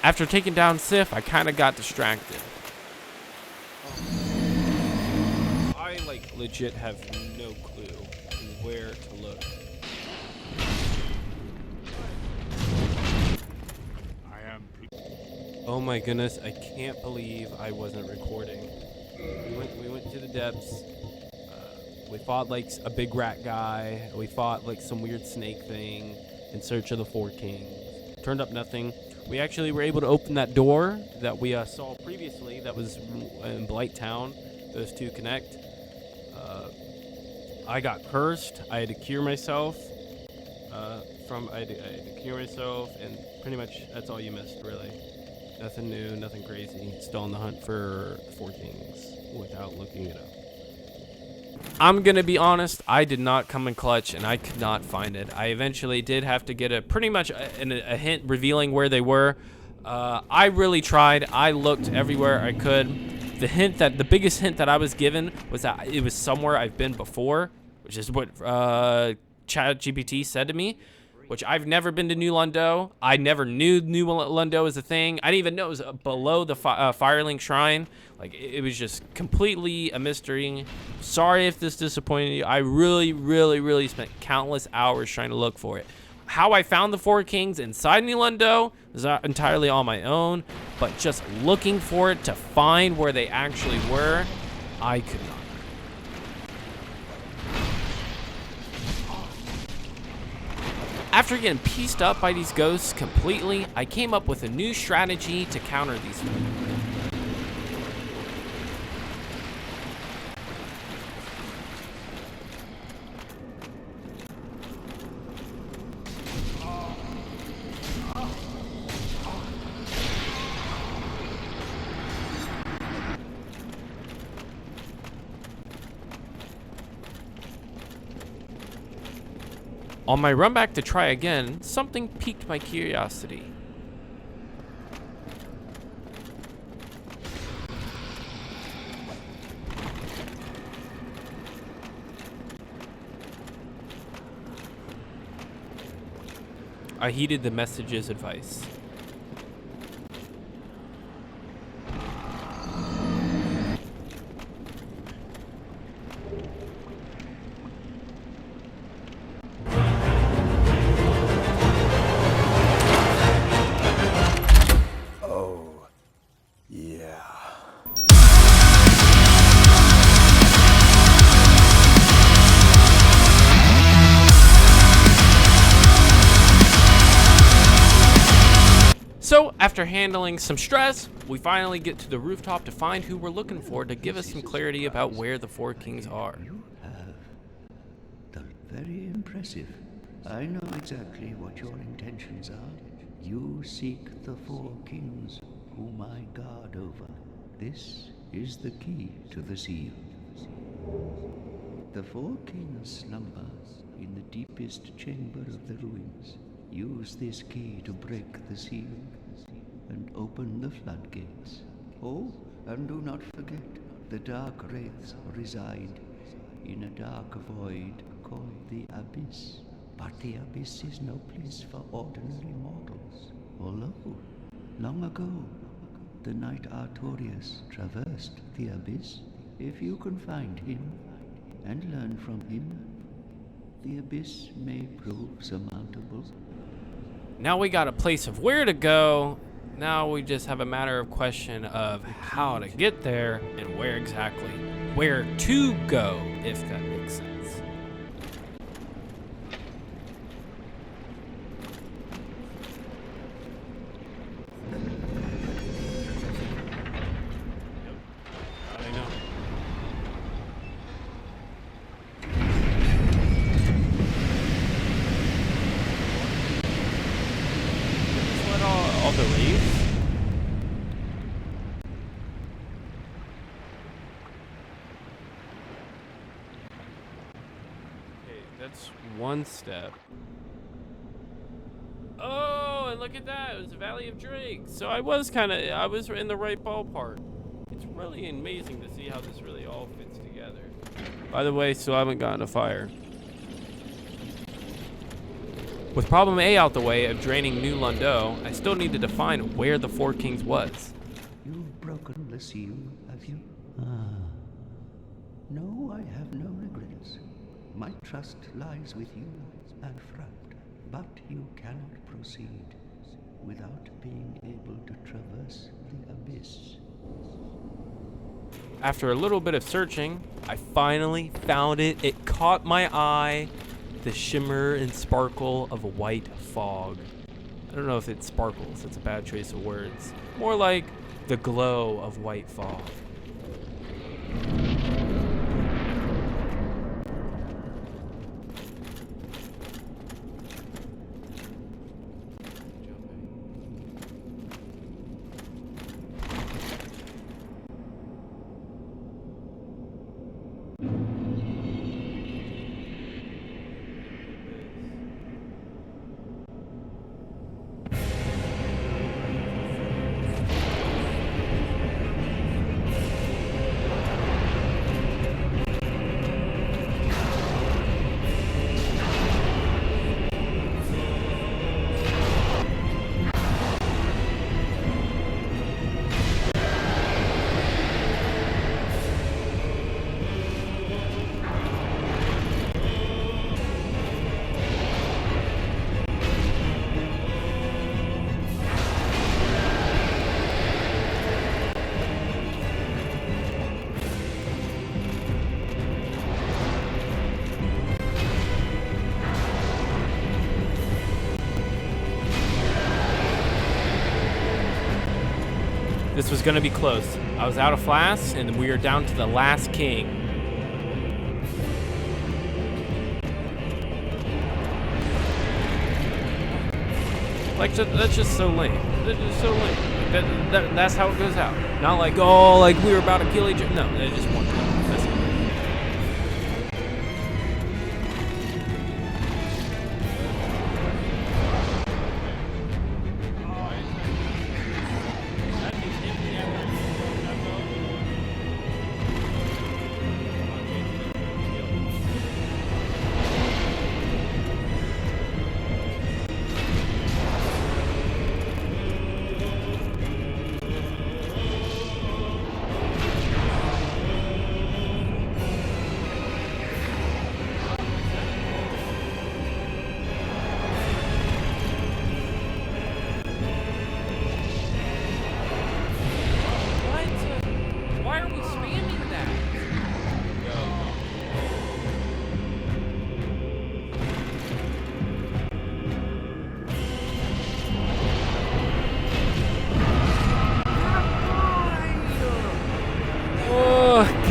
S1: After taking down Sif, I kind of got distracted. I legit have no clue where to look. Oh my goodness, I can't believe I wasn't recording. We went to the depths. We fought like a big rat guy. We fought like some weird snake thing in search of the Four Kings. Turned up nothing. We actually were able to open that door that we saw previously that was in Blight Town. Those two connect. I got cursed. I had to cure myself. I had to cure myself, and pretty much that's all you missed, really. Nothing new, nothing crazy. Still on the hunt for the Four Kings without looking it up. I'm gonna be honest, I did not come in clutch and I could not find it. I eventually did have to get pretty much a hint revealing where they were. I really tried. I looked everywhere I could. The biggest hint that I was given was that it was somewhere I've been before, which is what ChatGPT said to me, which I've never been to New Londo. I never knew New Londo was a thing. I didn't even know it was below the Firelink Shrine. Like, it was just completely a mystery. Sorry if this disappointed you. I really, really, really spent countless hours trying to look for it. How I found the Four Kings inside New Londo was entirely on my own, but just looking for it to find where they actually were, I could not. After getting pieced up by these ghosts completely, I came up with a new strategy to counter these. On my run back to try again, something piqued my curiosity. I heeded the message's advice. After handling some stress, we finally get to the rooftop to find who we're looking for to give us some clarity about where the Four Kings are.
S13: You have done very impressive. I know exactly what your intentions are. You seek the Four Kings, whom I guard over. This is the key to the seal. The Four Kings slumber in the deepest chamber of the ruins. Use this key to break the seal and open the floodgates. Oh, and do not forget, the Dark Wraiths reside in a dark void called the Abyss. But the Abyss is no place for ordinary mortals. Although, long ago, the knight Artorius traversed the Abyss. If you can find him and learn from him, the Abyss may prove surmountable.
S1: Now we got a place of where to go. Now we just have a matter of question of how to get there and where exactly. Where to go, if that makes sense. That's one step. Oh, and look at that. It was the Valley of Drakes. So I was in the right ballpark. It's really amazing to see how this really all fits together. By the way, still haven't gotten a fire. With problem A out the way of draining New Londo, I still need to define where the Four Kings was.
S13: You've broken the seal, have you? Ah. No, I have no regrets. My trust lies with you and Fraud, but you cannot proceed without being able to traverse the Abyss.
S1: After a little bit of searching, I finally found it. It caught my eye. The shimmer and sparkle of a white fog. I don't know if it sparkles. It's a bad choice of words. More like the glow of white fog. This was gonna be close. I was out of flasks, and we are down to the last king. Like, that's just so lame. That's just so lame. That's how it goes out. Not like, oh, like we were about to kill each other. No, they just one. That's it.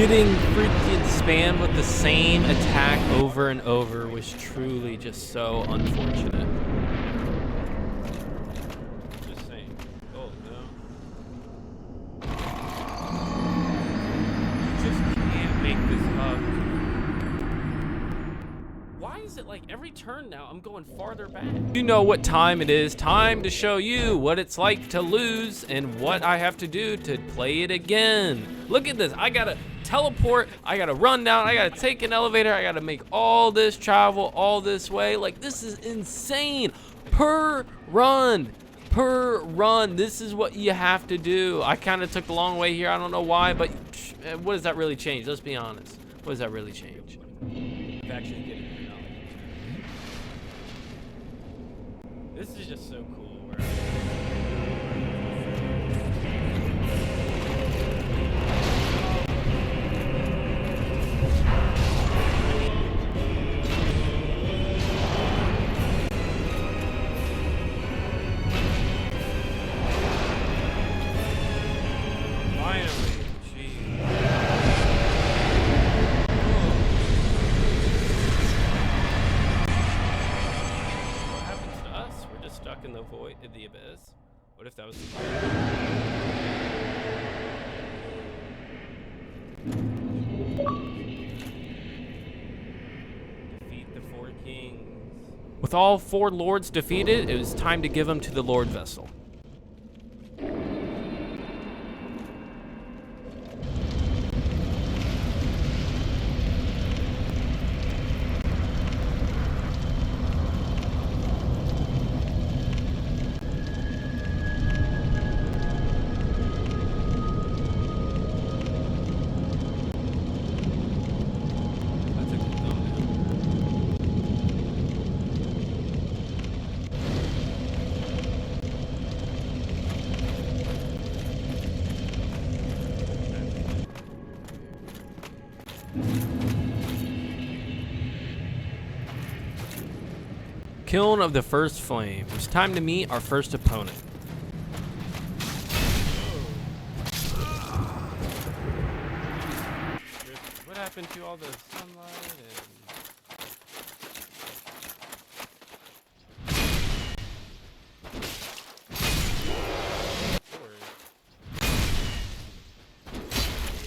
S1: getting freaking spammed with the same attack over and over was truly just so unfortunate. Just saying. Oh no. You just can't make this up. Why is it like every turn now I'm going farther back? You know what time it is. Time to show you what it's like to lose and what I have to do to play it again. Look at this. I gotta teleport, I gotta run down, I gotta take an elevator, I gotta make all this travel all this way. Like, this is insane. Per run, this is what you have to do. I kind of took the long way here, I don't know why, but what does that really change? Let's be honest. What does that really change? Actually getting your knowledge. This is just so cool. In the void, in the abyss. What if that was the defeat the 4 kings? With all 4 lords defeated, it was time to give them to the Lord Vessel. Kiln of the First Flame. It's time to meet our first opponent. What happened to all the sunlight and...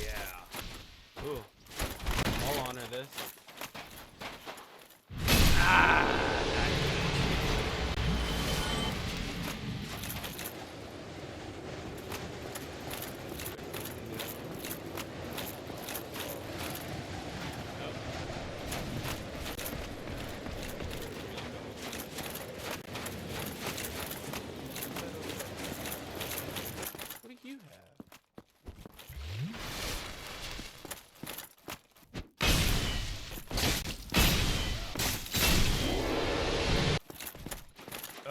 S1: Yeah. Ooh. I'll honor this.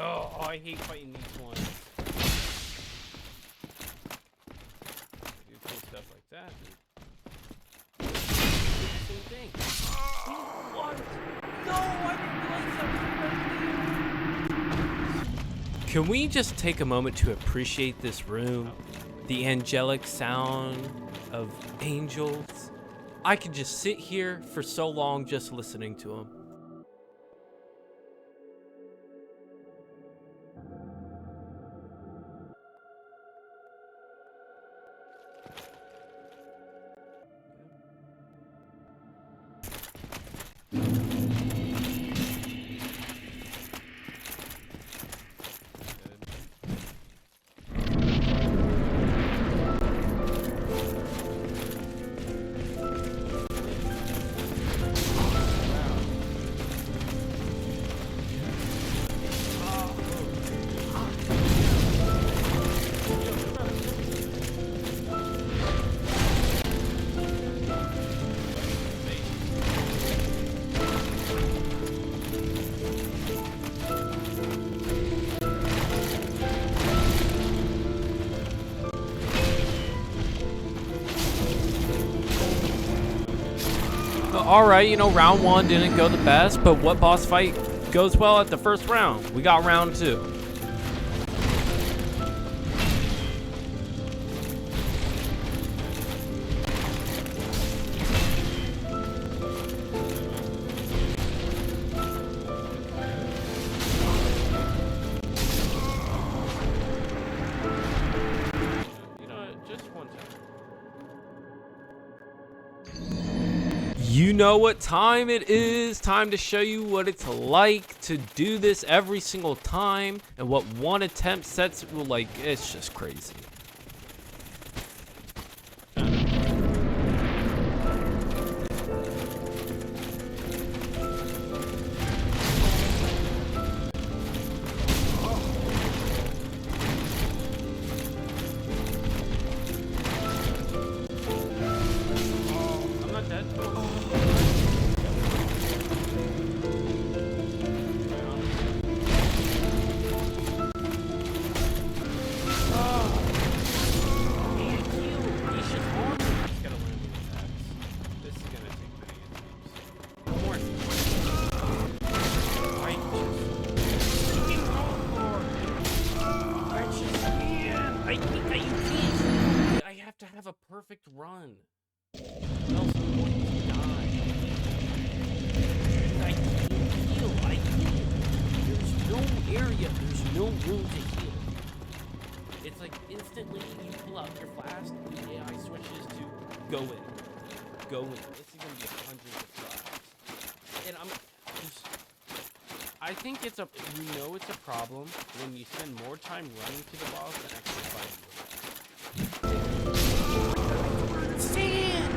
S1: Oh, I hate fighting these ones. Do cool stuff like that. Do the same thing. What? No, I didn't realize that. Can we just take a moment to appreciate this room? The angelic sound of angels. I could just sit here for so long just listening to them. Alright, you know, round 1 didn't go the best, but what boss fight goes well at the first round? We got round 2. You know what time it is. Time to show you what it's like to do this every single time and what one attempt sets. Like, it's just crazy. Perfect run. Else I'm going to die. I can't heal. I can't. There's no area. There's no room to heal. It's like instantly you pull out your flask, the AI switches to go in. Go in. This is gonna be hundreds of flasks. And I think it's a problem when you spend more time running to the boss than actually fighting with it. Sand!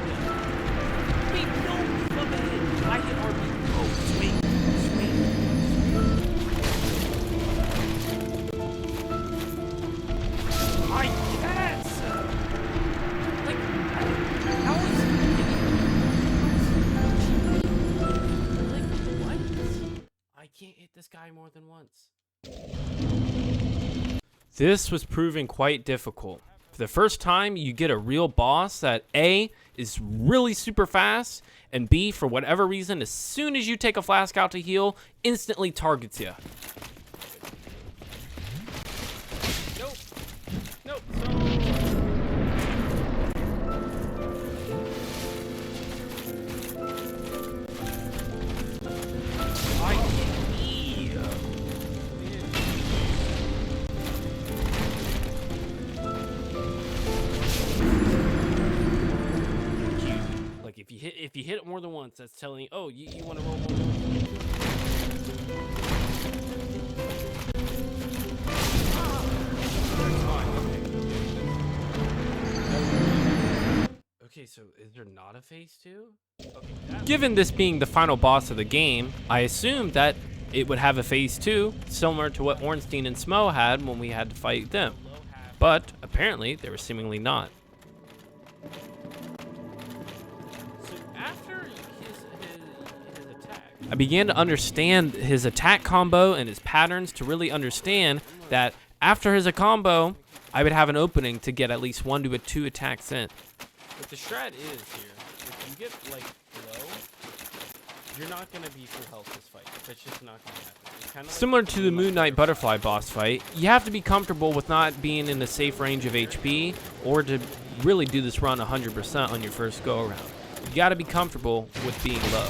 S1: Wait, no, come in! I hit RB. Oh, sweet. I guess! Like, how is like, what? I can't hit this guy more than once. This was proving quite difficult. For the first time, you get a real boss that A, is really super fast, and B, for whatever reason, as soon as you take a flask out to heal, instantly targets you. Nope. Nope. If you hit it more than once, that's telling you, oh, you want to roll more than once. Okay, so is there not a phase 2? Okay, given this being the final boss of the game, I assumed that it would have a phase 2, similar to what Ornstein and Smo had when we had to fight them. But apparently, they were seemingly not. I began to understand his attack combo and his patterns to really understand that after his combo, I would have an opening to get at least 1 to 2 attacks in. But the strat is here, if you get like low, you're not going to be full health this fight. That's just not going to happen. It's kinda similar to the Moon Knight Butterfly boss fight, you have to be comfortable with not being in a safe range of HP or to really do this run 100% on your first go around. You got to be comfortable with being low.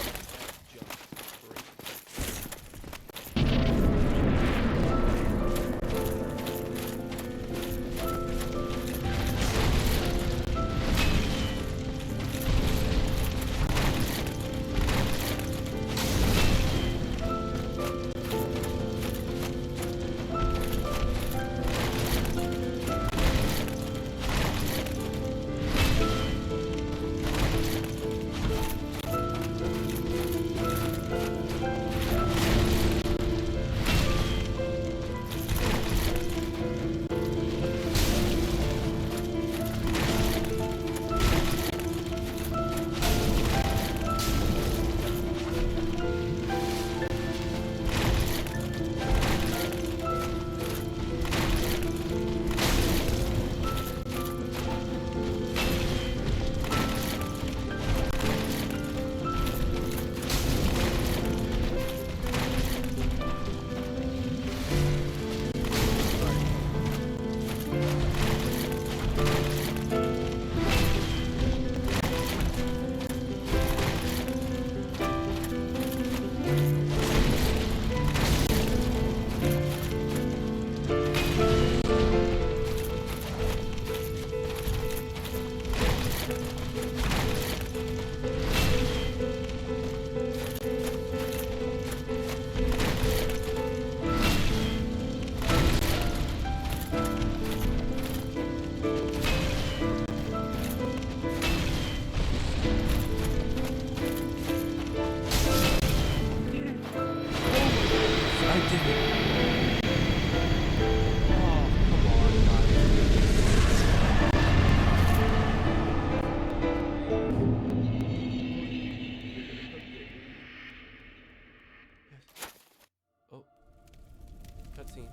S1: Oh, cutscene.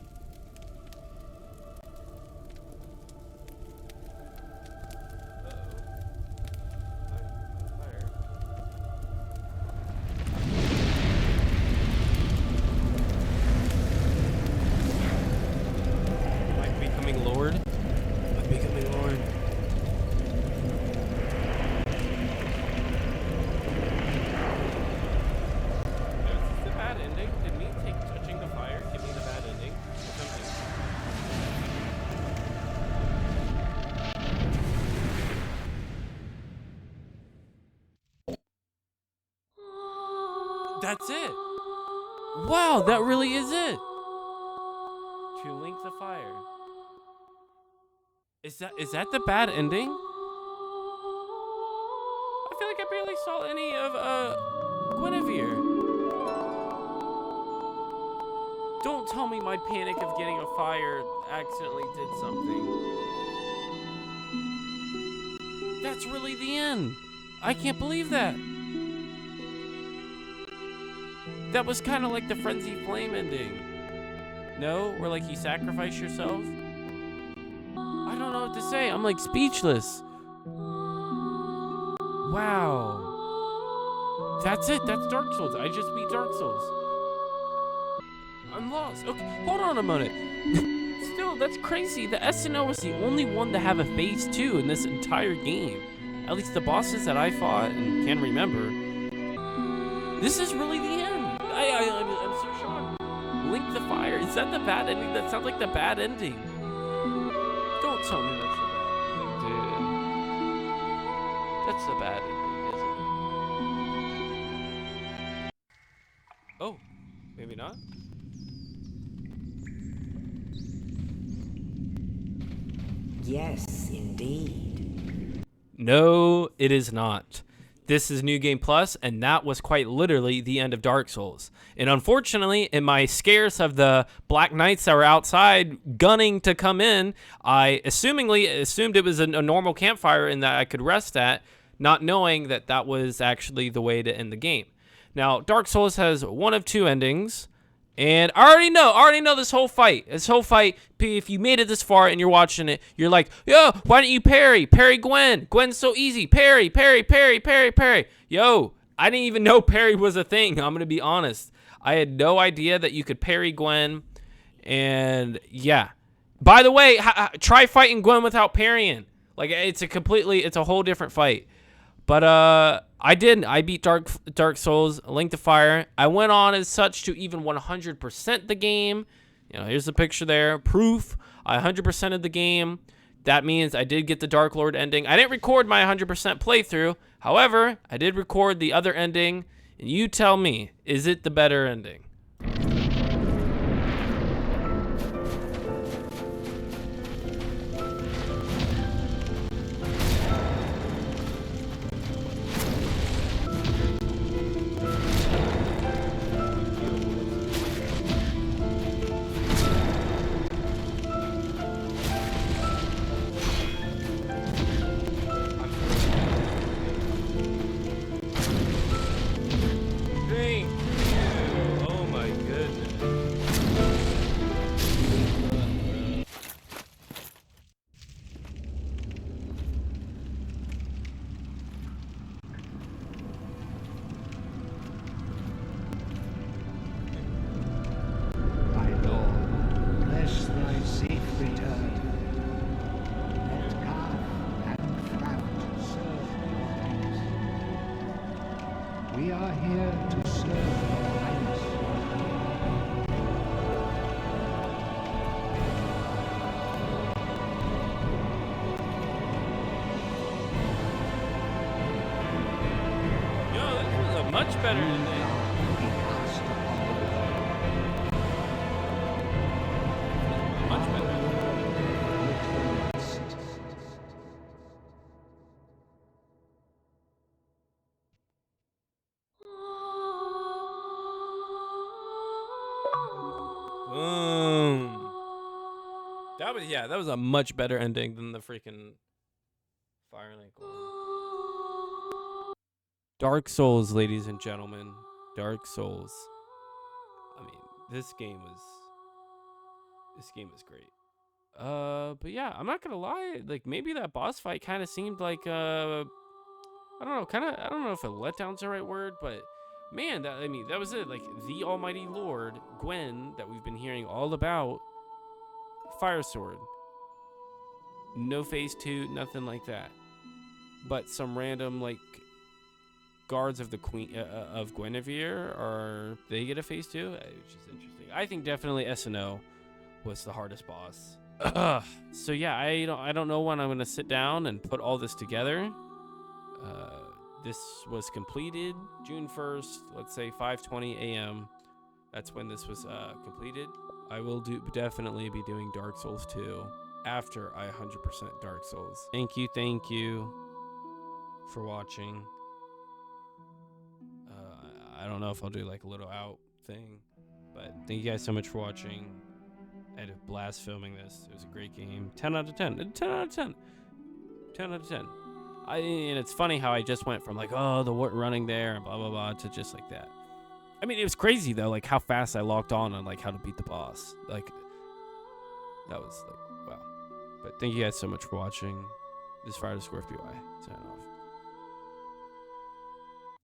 S1: Am I becoming Lord? Am I becoming Lord? Is this the bad ending? Did me touching the fire give me the bad ending? Or something? That's it. Wow, that really is it. To link the fire. Is that the bad ending? I feel like I barely saw any of Guinevere. Don't tell me my panic of getting a fire accidentally did something. That's really the end. I can't believe that. That was kind of like the Frenzy Flame ending. No? Where like you sacrifice yourself? I don't know what to say. I'm like speechless. Wow. That's it. That's Dark Souls. I just beat Dark Souls. I'm lost. Okay, hold on a moment. Still, that's crazy. The SNL was the only one to have a phase 2 in this entire game. At least the bosses that I fought and can remember. This is really the end. I'm so shocked. Link the Fire. Is that the bad ending? That sounds like the bad ending. Don't tell me that's the bad ending, dude. That's the bad ending, isn't it? Oh, maybe not.
S2: Yes, indeed.
S1: No, it is not. This is New Game Plus, and that was quite literally the end of Dark Souls. And unfortunately, in my scares of the Black Knights that were outside gunning to come in, I assumingly assumed it was a normal campfire and that I could rest at, not knowing that that was actually the way to end the game. Now, Dark Souls has one of two endings. And I already know this whole fight. If you made it this far and you're watching it, you're like, yo, why don't you parry? Parry Gwen. Gwen's so easy. Parry, parry, parry, parry, parry. Yo, I didn't even know parry was a thing. I'm going to be honest. I had no idea that you could parry Gwen. And yeah. By the way, try fighting Gwen without parrying. Like, it's a whole different fight. But I didn't. I beat Dark Souls, Link to Fire. I went on as such to even 100% the game. You know, here's the picture there. Proof. I 100%ed the game. That means I did get the Dark Lord ending. I didn't record my 100% playthrough. However, I did record the other ending. And you tell me, is it the better ending?
S12: We are here to serve your highness.
S1: Yo, this is a much better ending. Much better. Boom. That was a much better ending than the freaking Fire Link one. Dark Souls, ladies and gentlemen. Dark Souls. I mean, this game was great. But yeah, I'm not gonna lie. Like, maybe that boss fight kind of seemed like I don't know if a letdown's the right word, but man, that was it. Like, the Almighty Lord, Gwen, that we've been hearing all about. Fire Sword. No phase 2, nothing like that. But some random, like, guards of the Queen of Guinevere, or they get a phase 2, which is interesting. I think definitely SNO was the hardest boss. So yeah, I don't know when I'm gonna sit down and put all this together. This was completed June 1st, let's say 5:20 a.m. That's when this was completed. I will definitely be doing Dark Souls 2 after I 100% Dark Souls. Thank you for watching. I don't know if I'll do like a little out thing, but thank you guys so much for watching. I had a blast filming this. It was a great game. 10 out of 10. 10 out of 10. 10 out of 10. And it's funny how I just went from like, oh, the running there and blah, blah, blah, to just like that. I mean, it was crazy, though, like how fast I locked on like how to beat the boss. Like, that was like, wow. But thank you guys so much for watching. This is Fire_FBY. Signing off.